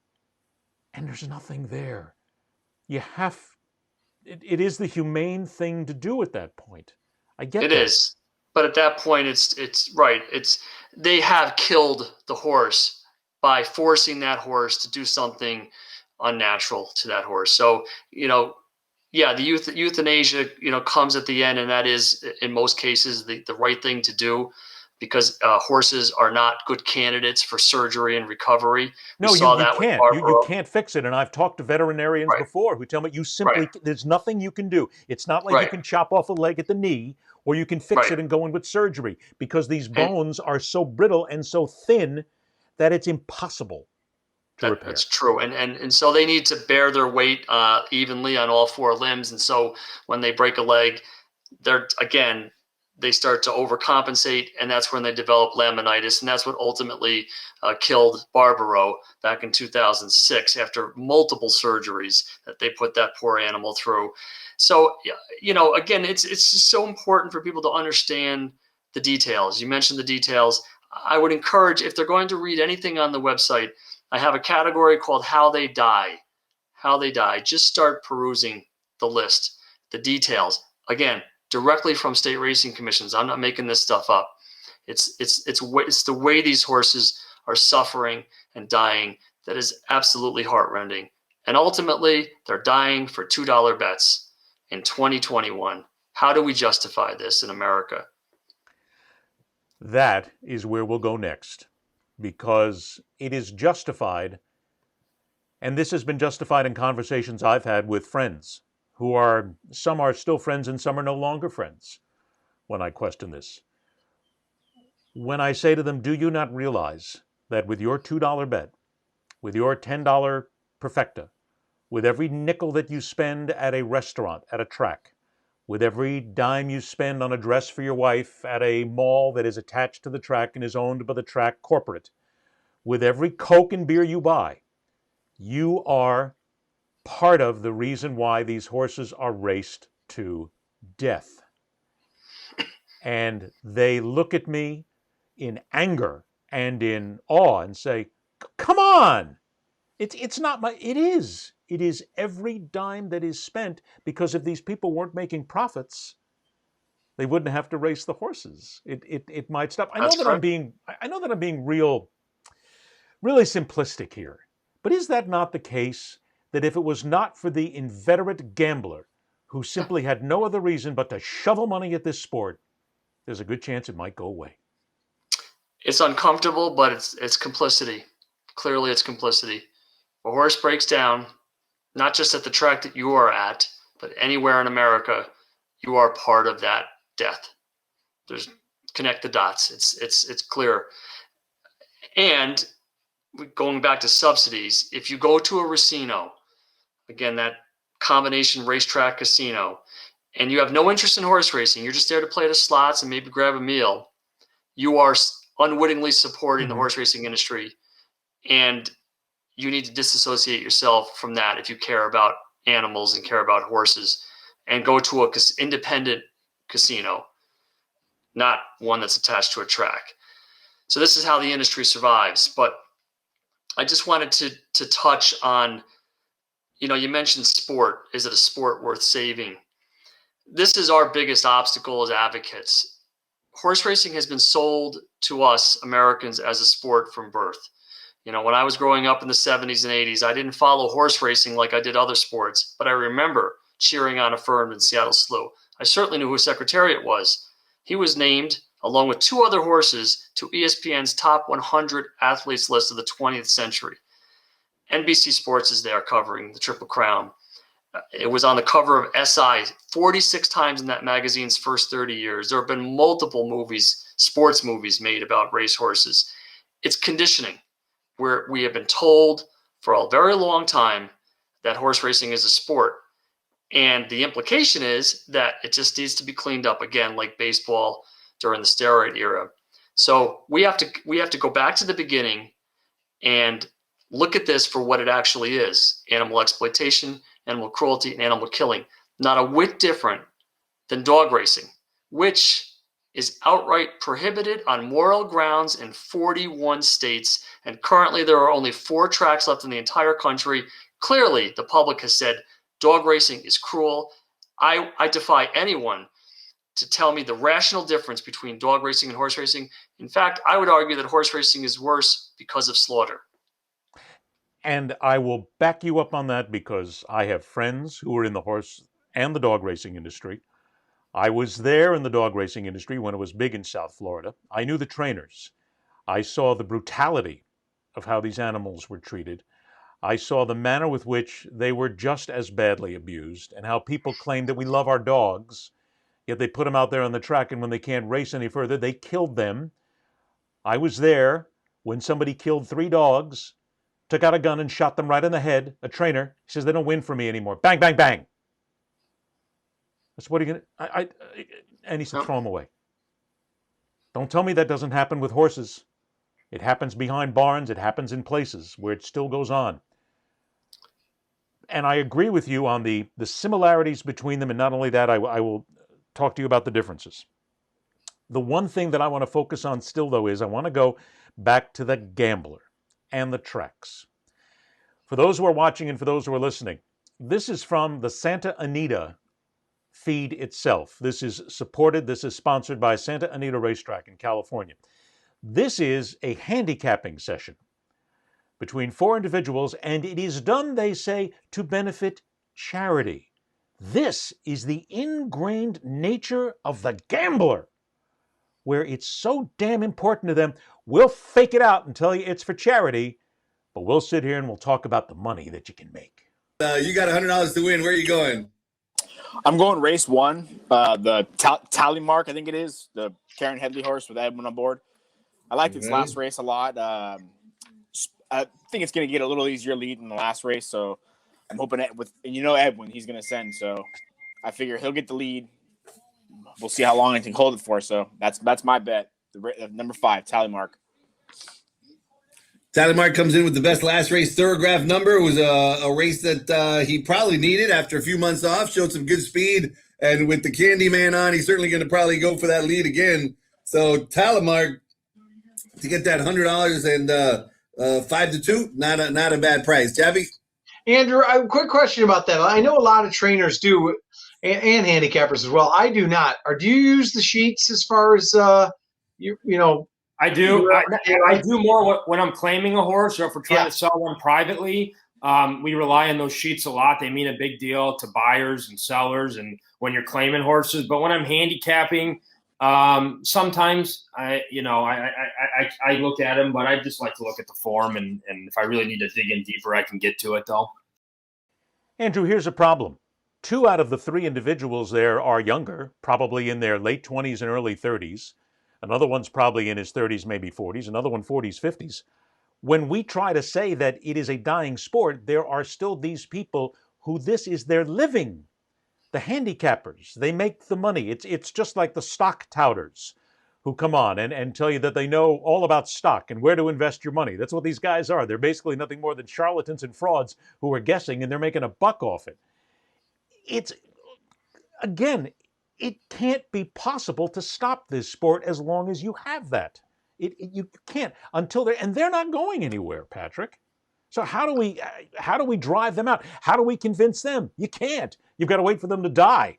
And there's nothing there. It is the humane thing to do at that point. I get It that. is. But at that point, it's right. They have killed the horse by forcing that horse to do something unnatural to that horse. So, yeah, the euthanasia, comes at the end, and that is in most cases the right thing to do, because horses are not good candidates for surgery and recovery. No, you can't. You can't fix it. And I've talked to veterinarians before who tell me there's nothing you can do. It's not like you can chop off a leg at the knee, or you can fix it and go in with surgery, because these bones are so brittle and so thin that it's impossible to repair. That's true. And so they need to bear their weight evenly on all four limbs. And so when they break a leg, they start to overcompensate, and that's when they develop laminitis, and that's what ultimately killed Barbaro back in 2006 after multiple surgeries that they put that poor animal through. So, again, it's just so important for people to understand the details. You mentioned the details. I would encourage, if they're going to read anything on the website, I have a category called How They Die. How They Die. Just start perusing the list, the details. Again, directly from state racing commissions. I'm not making this stuff up. It's the way these horses are suffering and dying that is absolutely heartrending. And ultimately, they're dying for $2 bets in 2021. How do we justify this in America? That is where we'll go next, because it is justified, and this has been justified in conversations I've had with friends some are still friends and some are no longer friends when I question this. When I say to them, do you not realize that with your $2 bet, with your $10 perfecta, with every nickel that you spend at a restaurant, at a track, with every dime you spend on a dress for your wife at a mall that is attached to the track and is owned by the track corporate, with every Coke and beer you buy, you are part of the reason why these horses are raced to death. And they look at me in anger and in awe and say, come on, it's not it is every dime that is spent, because if these people weren't making profits, they wouldn't have to race the horses. It might stop. I know that I'm being really simplistic here, but is that not the case? That if it was not for the inveterate gambler who simply had no other reason but to shovel money at this sport, there's a good chance it might go away. It's uncomfortable, but it's complicity. Clearly, it's complicity. A horse breaks down, not just at the track that you are at, but anywhere in America, you are part of that death. Connect the dots. It's clear. And going back to subsidies, if you go to a racino, again, that combination racetrack casino, and you have no interest in horse racing, you're just there to play the slots and maybe grab a meal, you are unwittingly supporting the horse racing industry, and you need to disassociate yourself from that if you care about animals and care about horses, and go to an independent casino, not one that's attached to a track. So this is how the industry survives. But I just wanted to touch on, you mentioned sport. Is it a sport worth saving? This is our biggest obstacle as advocates. Horse racing has been sold to us Americans as a sport from birth. When I was growing up in the 70s and 80s, I didn't follow horse racing like I did other sports, but I remember cheering on Affirmed in Seattle Slew. I certainly knew who Secretariat was. He was named along with 2 other horses, to ESPN's top 100 athletes list of the 20th century. NBC Sports is there covering the Triple Crown. It was on the cover of SI 46 times in that magazine's first 30 years. There have been multiple movies, sports movies made about racehorses. It's conditioning, where we have been told for a very long time that horse racing is a sport. And the implication is that it just needs to be cleaned up again, like baseball during the steroid era. So we have to go back to the beginning and look at this for what it actually is: animal exploitation, animal cruelty, and animal killing. Not a whit different than dog racing, which is outright prohibited on moral grounds in 41 states. And currently there are only 4 tracks left in the entire country. Clearly, the public has said dog racing is cruel. I defy anyone to tell me the rational difference between dog racing and horse racing. In fact, I would argue that horse racing is worse because of slaughter. And I will back you up on that because I have friends who are in the horse and the dog racing industry. I was there in the dog racing industry when it was big in South Florida. I knew the trainers. I saw the brutality of how these animals were treated. I saw the manner with which they were just as badly abused, and how people claim that we love our dogs, yet they put them out there on the track, and when they can't race any further, they killed them. I was there when somebody killed 3 dogs, took out a gun and shot them right in the head. A trainer, he says, they don't win for me anymore. Bang, bang, bang. That's what are you going to... And he said, throw them away. Don't tell me that doesn't happen with horses. It happens behind barns. It happens in places where it still goes on. And I agree with you on the similarities between them. And not only that, I will talk to you about the differences. The one thing that I want to focus on still, though, is I want to go back to the gambler and the tracks. For those who are watching and for those who are listening, this is from the Santa Anita feed itself. This is sponsored by Santa Anita Racetrack in California. This is a handicapping session between 4 individuals, and it is done, they say, to benefit charity. This is the ingrained nature of the gambler, where it's so damn important to them, we'll fake it out and tell you it's for charity, but we'll sit here and we'll talk about the money that you can make. You got $100 to win. Where are you going? I'm going race 1, the tally mark, I think it is, the Karen Headley horse with Edwin on board. I liked its last race a lot. I think it's going to get a little easier lead in the last race, so I'm hoping Edwin, he's going to send, so I figure he'll get the lead. We'll see how long I can hold it for, so that's my bet. The number 5, tally mark. Tally mark comes in with the best last race thoroughgraph number. It was a race that he probably needed after a few months off, showed some good speed, and with the Candyman on, he's certainly going to probably go for that lead again. So tally mark to get that $100 and 5-2, not a bad price. Jabby? Andrew, a quick question about that. I know a lot of trainers do, and handicappers as well. I do not. Do you use the sheets as far as you know? I do. I do more when I'm claiming a horse, or if we're trying to sell one privately. We rely on those sheets a lot. They mean a big deal to buyers and sellers, and when you're claiming horses. But when I'm handicapping, sometimes I look at them, but I just like to look at the form, and if I really need to dig in deeper, I can get to it though. Andrew, here's a problem. 2 out of the 3 individuals there are younger, probably in their late 20s and early 30s. Another one's probably in his 30s, maybe 40s. Another one 40s, 50s. When we try to say that it is a dying sport, there are still these people who this is their living. The handicappers, they make the money. It's just like the stock touters who come on and tell you that they know all about stock and where to invest your money. That's what these guys are. They're basically nothing more than charlatans and frauds who are guessing, and they're making a buck off it. It can't be possible to stop this sport as long as you have that. You can't until they're not going anywhere, Patrick. So how do we drive them out? How do we convince them? You can't. You've got to wait for them to die.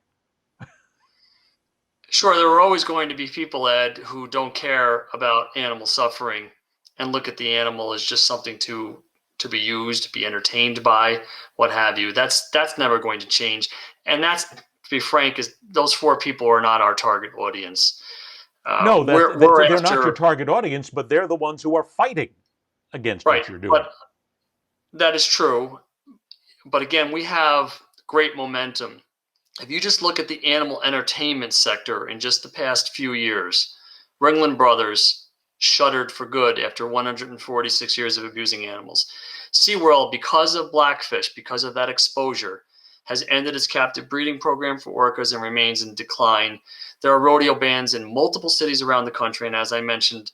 Sure, there are always going to be people, Ed, who don't care about animal suffering and look at the animal as just something to be used, be entertained by, what have you. That's never going to change. And that's, to be frank, is those 4 people are not our target audience. No, we're they're after, not your target audience, but they're the ones who are fighting against what you're doing. But that is true. But again, we have great momentum. If you just look at the animal entertainment sector in just the past few years, Ringling Brothers shuttered for good after 146 years of abusing animals. SeaWorld, because of Blackfish, because of that exposure, has ended its captive breeding program for orcas and remains in decline. There are rodeo bans in multiple cities around the country, and as I mentioned,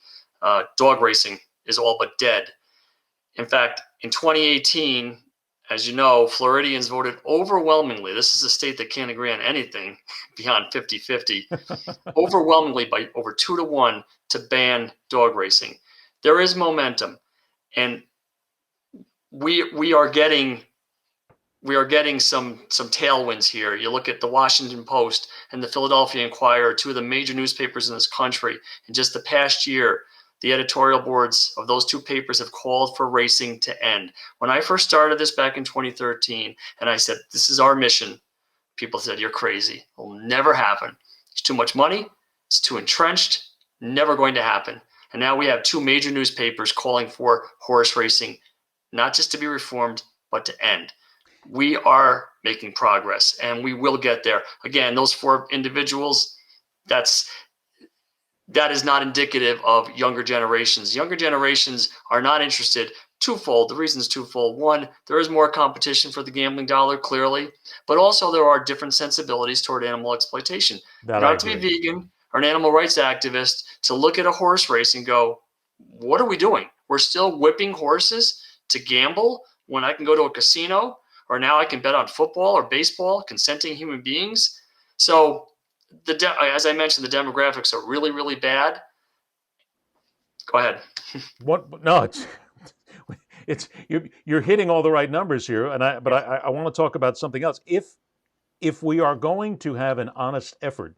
dog racing is all but dead. In fact, in 2018, as you know, Floridians voted overwhelmingly. This is a state that can't agree on anything beyond 50-50, overwhelmingly by over 2-1 to ban dog racing. There is momentum, and we are getting some tailwinds here. You look at the Washington Post and the Philadelphia Inquirer, two of the major newspapers in this country. In just the past year, the editorial boards of those two papers have called for racing to end. When I first started this back in 2013, and I said, this is our mission, people said, you're crazy. It will never happen. It's too much money. It's too entrenched. Never going to happen. And now we have two major newspapers calling for horse racing, not just to be reformed, but to end. We are making progress, and we will get there. Again, those 4 individuals, that is not indicative of younger generations. Younger generations are not interested. Twofold. The reason is twofold. One, there is more competition for the gambling dollar, clearly, but also there are different sensibilities toward animal exploitation. Not to be vegan or an animal rights activist, to look at a horse race and go, what are we doing? We're still whipping horses to gamble when I can go to a casino, or now I can bet on football or baseball, consenting human beings. So as I mentioned, the demographics are really, really bad. Go ahead. No, it's you're hitting all the right numbers here, but I want to talk about something else. If we are going to have an honest effort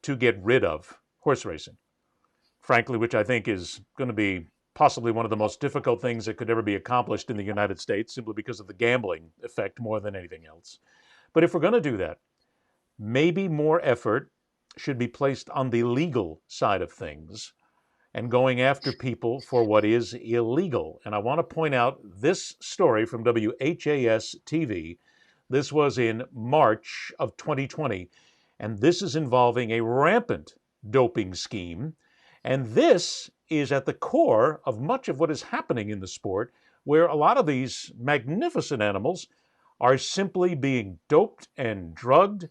to get rid of horse racing, frankly, which I think is going to be possibly one of the most difficult things that could ever be accomplished in the United States, simply because of the gambling effect more than anything else. But if we're going to do that, maybe more effort should be placed on the legal side of things and going after people for what is illegal. And I want to point out this story from WHAS TV. This was in March of 2020, and this is involving a rampant doping scheme. And this is at the core of much of what is happening in the sport, where a lot of these magnificent animals are simply being doped and drugged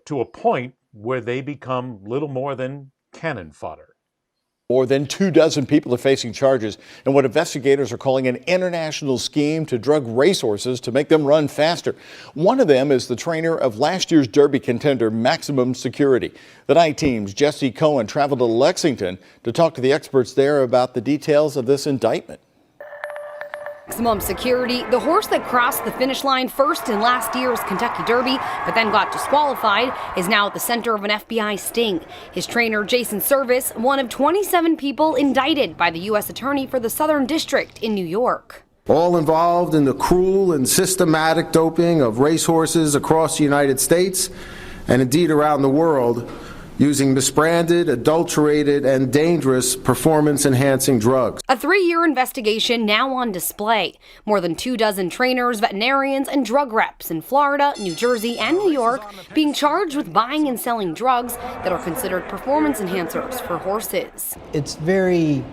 to a point where they become little more than cannon fodder. More than 24 people are facing charges in what investigators are calling an international scheme to drug racehorses to make them run faster. One of them is the trainer of last year's Derby contender, Maximum Security. The night team's Jesse Cohen traveled to Lexington to talk to the experts there about the details of this indictment. Maximum Security, the horse that crossed the finish line first in last year's Kentucky Derby, but then got disqualified, is now at the center of an FBI sting. His trainer, Jason Service, one of 27 people indicted by the U.S. Attorney for the Southern District in New York. All involved in the cruel and systematic doping of racehorses across the United States and indeed around the world, using misbranded, adulterated, and dangerous performance-enhancing drugs. A 3-year investigation now on display. More than 24 trainers, veterinarians, and drug reps in Florida, New Jersey, and New York being charged with buying and selling drugs that are considered performance enhancers for horses. It's very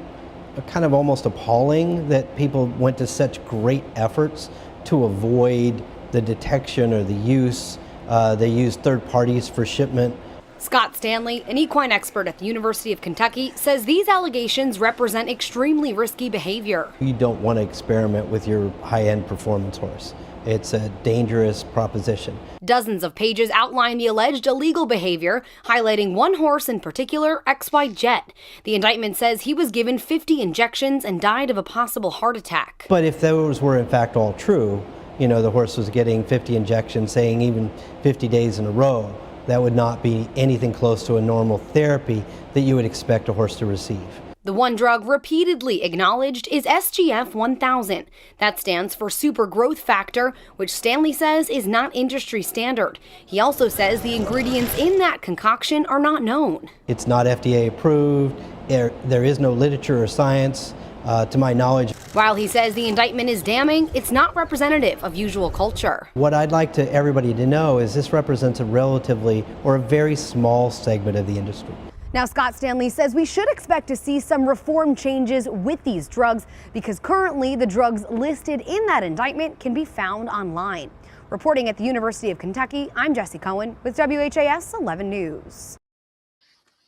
kind of almost appalling that people went to such great efforts to avoid the detection or the use. They used third parties for shipment. Scott Stanley, an equine expert at the University of Kentucky, says these allegations represent extremely risky behavior. You don't want to experiment with your high-end performance horse. It's a dangerous proposition. Dozens of pages outline the alleged illegal behavior, highlighting one horse in particular, XY Jet. The indictment says he was given 50 injections and died of a possible heart attack. But if those were in fact all true, the horse was getting 50 injections, saying even 50 days in a row, that would not be anything close to a normal therapy that you would expect a horse to receive. The one drug repeatedly acknowledged is SGF 1000. That stands for super growth factor, which Stanley says is not industry standard. He also says the ingredients in that concoction are not known. It's not FDA approved. There is no literature or science, to my knowledge. While he says the indictment is damning, it's not representative of usual culture. What I'd like to everybody to know is this represents a relatively or a very small segment of the industry. Now, Scott Stanley says we should expect to see some reform changes with these drugs because currently the drugs listed in that indictment can be found online. Reporting at the University of Kentucky, I'm Jessie Cohen with WHAS 11 News.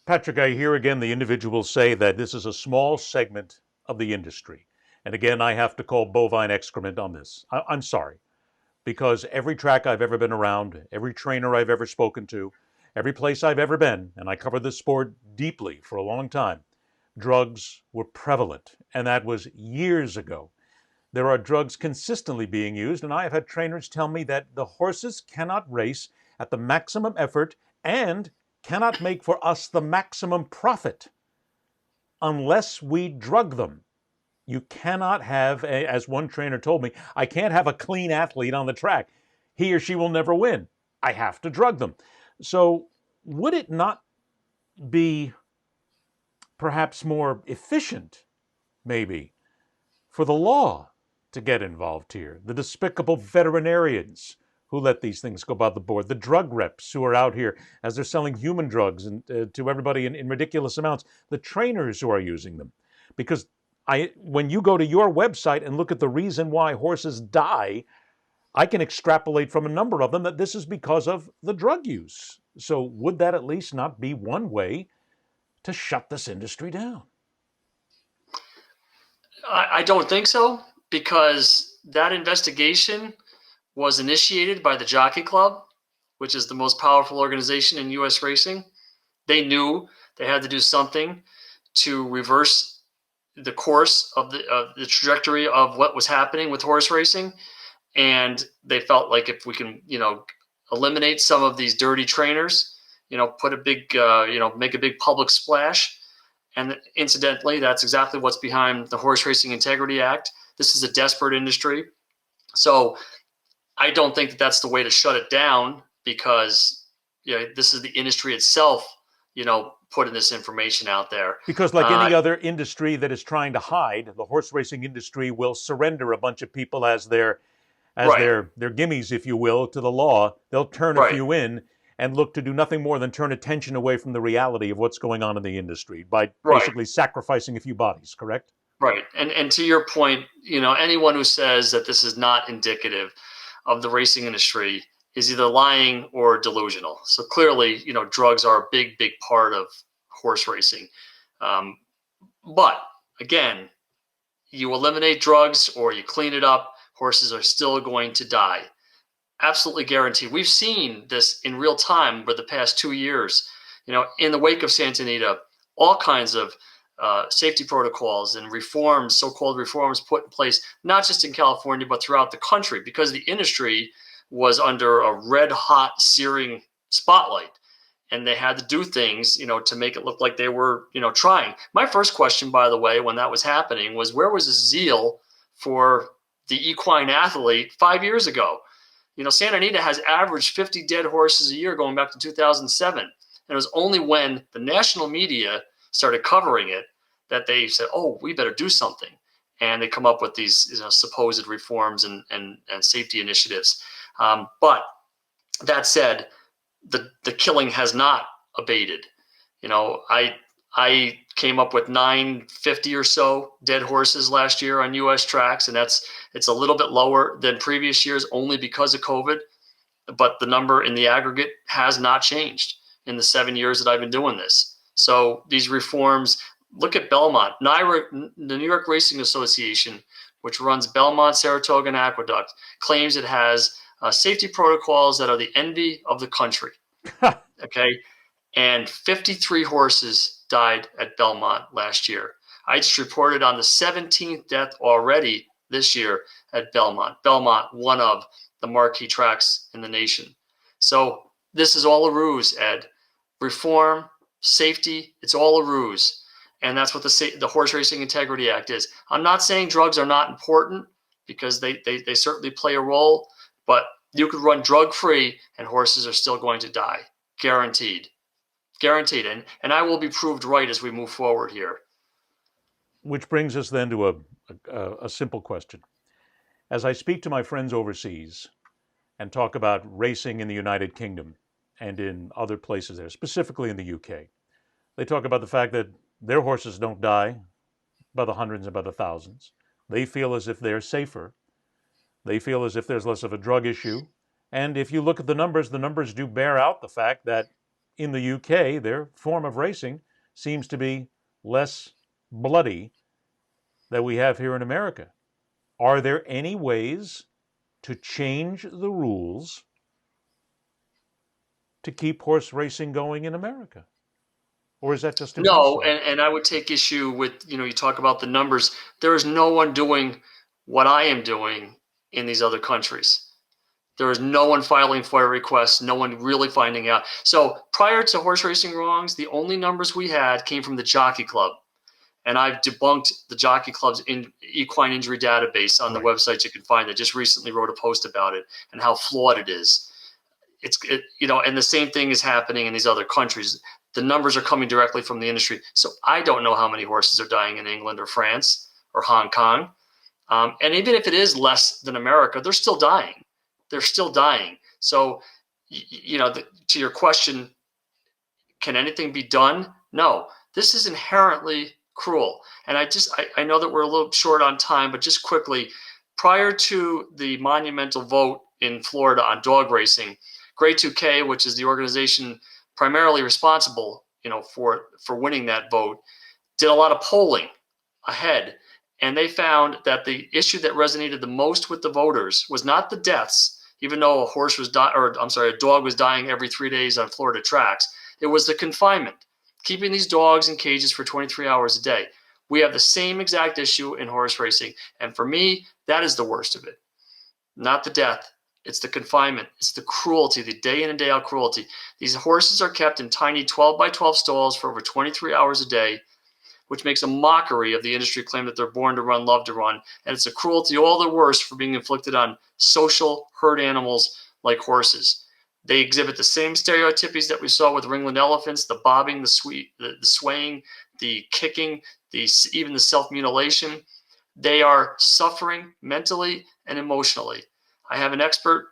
Patrick, I hear again the individuals say that this is a small segment of the industry. And again, I have to call bovine excrement on this. I'm sorry, because every track I've ever been around, every trainer I've ever spoken to, every place I've ever been, and I covered this sport deeply for a long time, drugs were prevalent, and that was years ago. There are drugs consistently being used, and I have had trainers tell me that the horses cannot race at the maximum effort and cannot make for us the maximum profit unless we drug them. You cannot have, as one trainer told me, I can't have a clean athlete on the track. He or she will never win. I have to drug them. So would it not be perhaps more efficient, maybe, for the law to get involved here? The despicable veterinarians who let these things go by the board, the drug reps who are out here as they're selling human drugs and to everybody in ridiculous amounts, the trainers who are using them. Because when you go to your website and look at the reason why horses die, I can extrapolate from a number of them that this is because of the drug use. So would that at least not be one way to shut this industry down? I don't think so, because that investigation was initiated by the Jockey Club, which is the most powerful organization in U.S. racing. They knew they had to do something to reverse the course of the trajectory of what was happening with horse racing. And they felt like if we can, eliminate some of these dirty trainers, put a big, make a big public splash. And incidentally, that's exactly what's behind the Horse Racing Integrity Act. This is a desperate industry. So I don't think that that's the way to shut it down, because this is the industry itself, putting this information out there. Because like any other industry that is trying to hide, the horse racing industry will surrender a bunch of people as their gimmies, if you will, to the law. They'll turn a few in and look to do nothing more than turn attention away from the reality of what's going on in the industry by basically sacrificing a few bodies, correct? Right. And to your point, anyone who says that this is not indicative of the racing industry is either lying or delusional. So clearly, drugs are a big, big part of horse racing. But again, you eliminate drugs or you clean it up, horses are still going to die. Absolutely guaranteed. We've seen this in real time for the past 2 years. In the wake of Santa Anita, all kinds of safety protocols and reforms, so-called reforms, put in place, not just in California, but throughout the country, because the industry was under a red-hot, searing spotlight. And they had to do things, to make it look like they were, trying. My first question, by the way, when that was happening was, where was the zeal for the equine athlete 5 years ago? Santa Anita has averaged 50 dead horses a year going back to 2007. And it was only when the national media started covering it that they said, oh, we better do something. And they come up with these supposed reforms and safety initiatives. But that said, the killing has not abated. I came up with 950 or so dead horses last year on U.S. tracks, and it's a little bit lower than previous years only because of COVID. But the number in the aggregate has not changed in the 7 years that I've been doing this. So these reforms, look at Belmont. The New York Racing Association, which runs Belmont, Saratoga, and Aqueduct, claims it has safety protocols that are the envy of the country. Okay. And 53 horses died at Belmont last year. I just reported on the 17th death already this year at Belmont. Belmont, one of the marquee tracks in the nation. So this is all a ruse, Ed. Reform, safety, it's all a ruse. And that's what the Horse Racing Integrity Act is. I'm not saying drugs are not important, because they certainly play a role, but you could run drug-free and horses are still going to die. Guaranteed. Guaranteed. And I will be proved right as we move forward here. Which brings us then to a simple question. As I speak to my friends overseas and talk about racing in the United Kingdom and in other places there, specifically in the UK, they talk about the fact that their horses don't die by the hundreds and by the thousands. They feel as if they're safer. They feel as if there's less of a drug issue. And if you look at the numbers do bear out the fact that in the UK, their form of racing seems to be less bloody than we have here in America. Are there any ways to change the rules to keep horse racing going in America? Or is that just impossible? No, and I would take issue with, you talk about the numbers. There is no one doing what I am doing in these other countries. There is no one filing FOIA requests, no one really finding out. So prior to horse racing wrongs, the only numbers we had came from the Jockey Club. And I've debunked the Jockey Club's equine injury database on the website. You can find it. Just recently wrote a post about it and how flawed it is. And the same thing is happening in these other countries. The numbers are coming directly from the industry. So I don't know how many horses are dying in England or France or Hong Kong. And even if it is less than America, they're still dying. They're still dying. So, to your question, can anything be done? No. This is inherently cruel. And I know that we're a little short on time, but just quickly, prior to the monumental vote in Florida on dog racing, Grade 2K, which is the organization primarily responsible, for winning that vote, did a lot of polling ahead. And they found that the issue that resonated the most with the voters was not the deaths, even though a dog was dying every 3 days on Florida tracks. It was the confinement, keeping these dogs in cages for 23 hours a day. We have the same exact issue in horse racing. And for me, that is the worst of it. Not the death. It's the confinement. It's the cruelty, the day in and day out cruelty. These horses are kept in tiny 12 by 12 stalls for over 23 hours a day, which makes a mockery of the industry claim that they're born to run, love to run. And it's a cruelty all the worse for being inflicted on social herd animals like horses. They exhibit the same stereotypies that we saw with ringland elephants, the bobbing, the swaying, the kicking, even the self-mutilation. They are suffering mentally and emotionally. I have an expert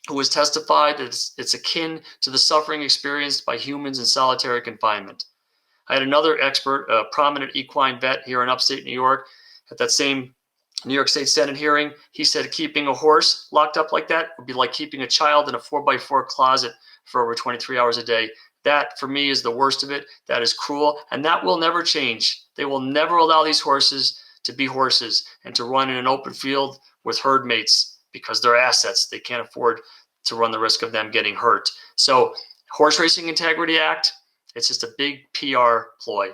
who has testified that it's akin to the suffering experienced by humans in solitary confinement. I had another expert, a prominent equine vet here in upstate New York, at that same New York State Senate hearing. He said keeping a horse locked up like that would be like keeping a child in a 4x4 closet for over 23 hours a day. That, for me, is the worst of it. That is cruel, and that will never change. They will never allow these horses to be horses and to run in an open field with herd mates because they're assets. They can't afford to run the risk of them getting hurt. So, Horse Racing Integrity Act, it's just a big PR ploy.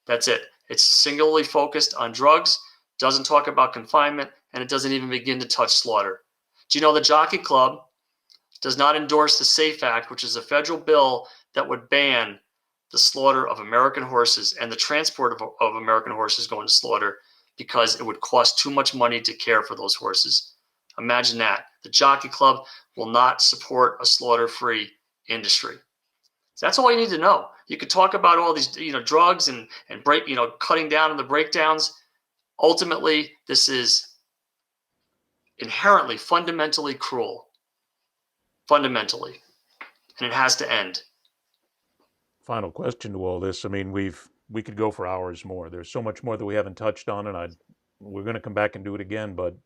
That's it. It's singularly focused on drugs, doesn't talk about confinement, and it doesn't even begin to touch slaughter. Do you know the Jockey Club does not endorse the SAFE Act, which is a federal bill that would ban the slaughter of American horses and the transport of American horses going to slaughter because it would cost too much money to care for those horses. Imagine that. The Jockey Club will not support a slaughter-free industry. So that's all you need to know. You could talk about all these, drugs and cutting down on the breakdowns. Ultimately, this is inherently, fundamentally cruel. Fundamentally. And it has to end. Final question to all this. I mean, we could go for hours more. There's so much more that we haven't touched on, and we're going to come back and do it again, but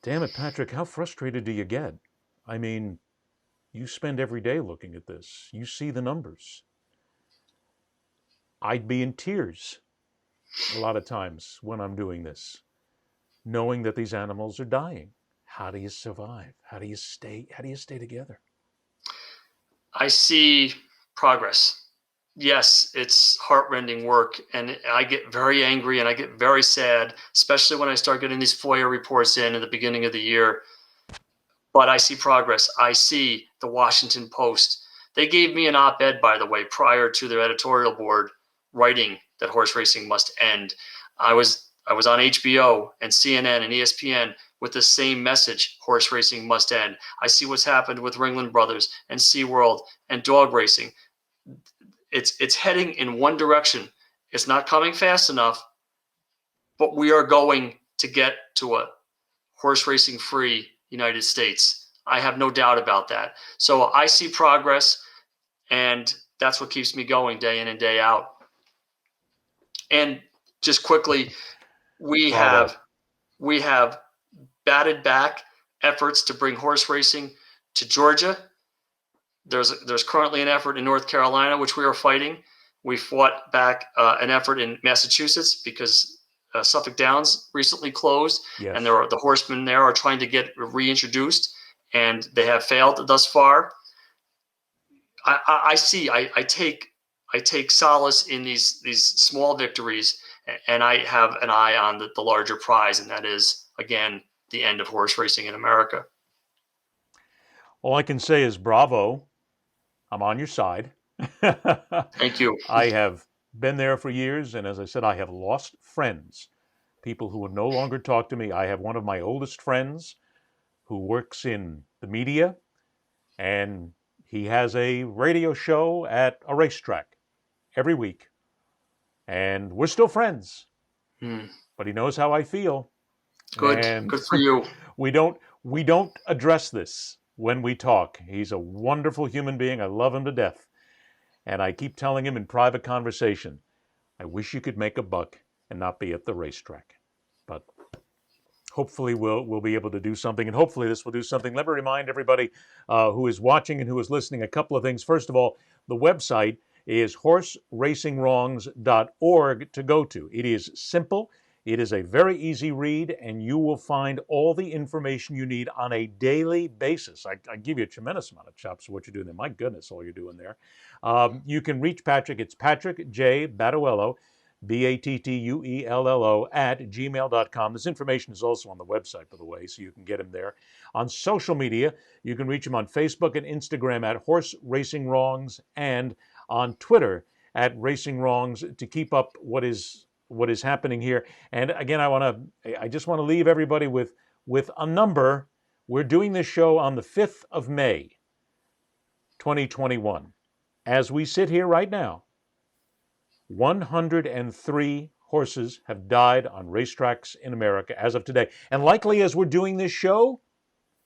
damn it, Patrick, how frustrated do you get? I mean, you spend every day looking at this. You see the numbers. I'd be in tears a lot of times when I'm doing this, knowing that these animals are dying. How do you survive? How do you stay together? I see progress. Yes, it's heartrending work, and I get very angry and I get very sad, especially when I start getting these FOIA reports in at the beginning of the year. But I see progress. I see the Washington Post. They gave me an op-ed, by the way, prior to their editorial board writing that horse racing must end. I was on HBO and CNN and ESPN with the same message: horse racing must end. I see what's happened with Ringling Brothers and SeaWorld and dog racing. It's heading in one direction. It's not coming fast enough, but we are going to get to a horse racing free United States. I have no doubt about that. So I see progress, and that's what keeps me going day in and day out. And just quickly, we have batted back efforts to bring horse racing to Georgia. There's currently an effort in North Carolina, which we are fighting. We fought back an effort in Massachusetts because Suffolk Downs recently closed, and the horsemen there are trying to get reintroduced, and they have failed thus far. I take solace in these small victories, and I have an eye on the larger prize, and that is, again, the end of horse racing in America. All I can say is bravo. I'm on your side. Thank you. I have been there for years, and as I said, I have lost friends, people who would no longer talk to me. I have one of my oldest friends who works in the media, and he has a radio show at a racetrack every week, and we're still friends. But he knows how I feel. Good. And good for you. We don't address this when we talk. He's a wonderful human being. I love him to death. And I keep telling him in private conversation, I wish you could make a buck and not be at the racetrack. But hopefully we'll be able to do something, and hopefully this will do something. Let me remind everybody who is watching and who is listening a couple of things. First of all, the website is horseracingwrongs.org to go to. It is simple. It is a very easy read, and you will find all the information you need on a daily basis. I give you a tremendous amount of chops for what you're doing there. My goodness, all you're doing there. You can reach Patrick. It's Patrick J. Battuello, Battuello @gmail.com. This information is also on the website, by the way, so you can get him there. On social media, you can reach him on Facebook and Instagram at Horse Racing Wrongs, and on Twitter at Racing Wrongs, to keep up what is happening here. And again, I just want to leave everybody with a number. We're doing this show on the 5th of May, 2021. As we sit here right now, 103 horses have died on racetracks in America as of today. And likely as we're doing this show,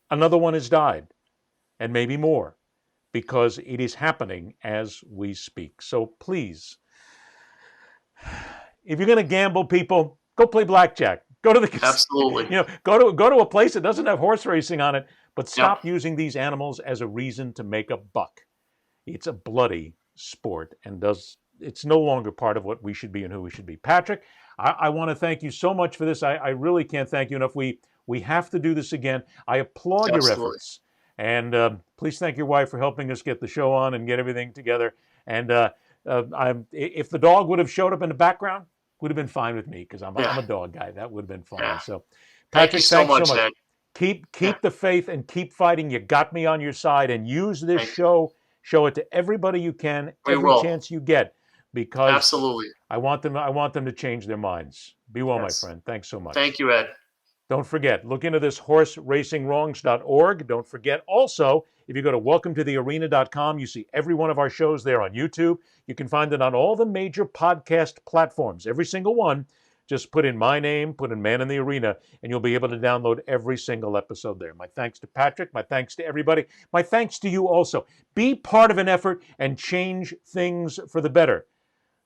another one has died, and maybe more, because it is happening as we speak. So please, if you're going to gamble, people, go play blackjack. Go to the absolutely. Go to a place that doesn't have horse racing on it, but stop using these animals as a reason to make a buck. It's a bloody sport, and it's no longer part of what we should be and who we should be. Patrick, I want to thank you so much for this. I really can't thank you enough. We have to do this again. I applaud your efforts, and please thank your wife for helping us get the show on and get everything together. And if the dog would have showed up in the background, would have been fine with me, because I'm a dog guy. That would have been fine. Yeah. So, Thank Patrick, you so much, Ed. Ed. Keep the faith and keep fighting. You got me on your side, and use this show. Show it to everybody you can, every chance you get, because absolutely, I want them to change their minds. Be well, my friend. Thanks so much. Thank you, Ed. Don't forget, look into this horseracingwrongs.org. Don't forget also, if you go to welcometothearena.com, you see every one of our shows there on YouTube. You can find it on all the major podcast platforms, every single one. Just put in my name, put in Man in the Arena, and you'll be able to download every single episode there. My thanks to Patrick. My thanks to everybody. My thanks to you also. Be part of an effort and change things for the better.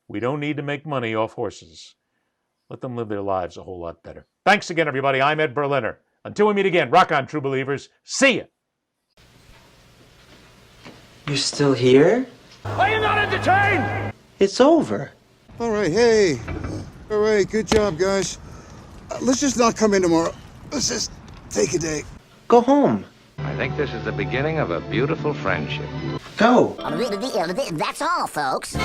We don't need to make money off horses. Let them live their lives a whole lot better. Thanks again, everybody. I'm Ed Berliner. Until we meet again, rock on, true believers. See ya. You're still here? Are you not entertained? It's over. All right, hey. All right, good job, guys. Let's just not come in tomorrow. Let's just take a day. Go home. I think this is the beginning of a beautiful friendship. Go. That's all, folks.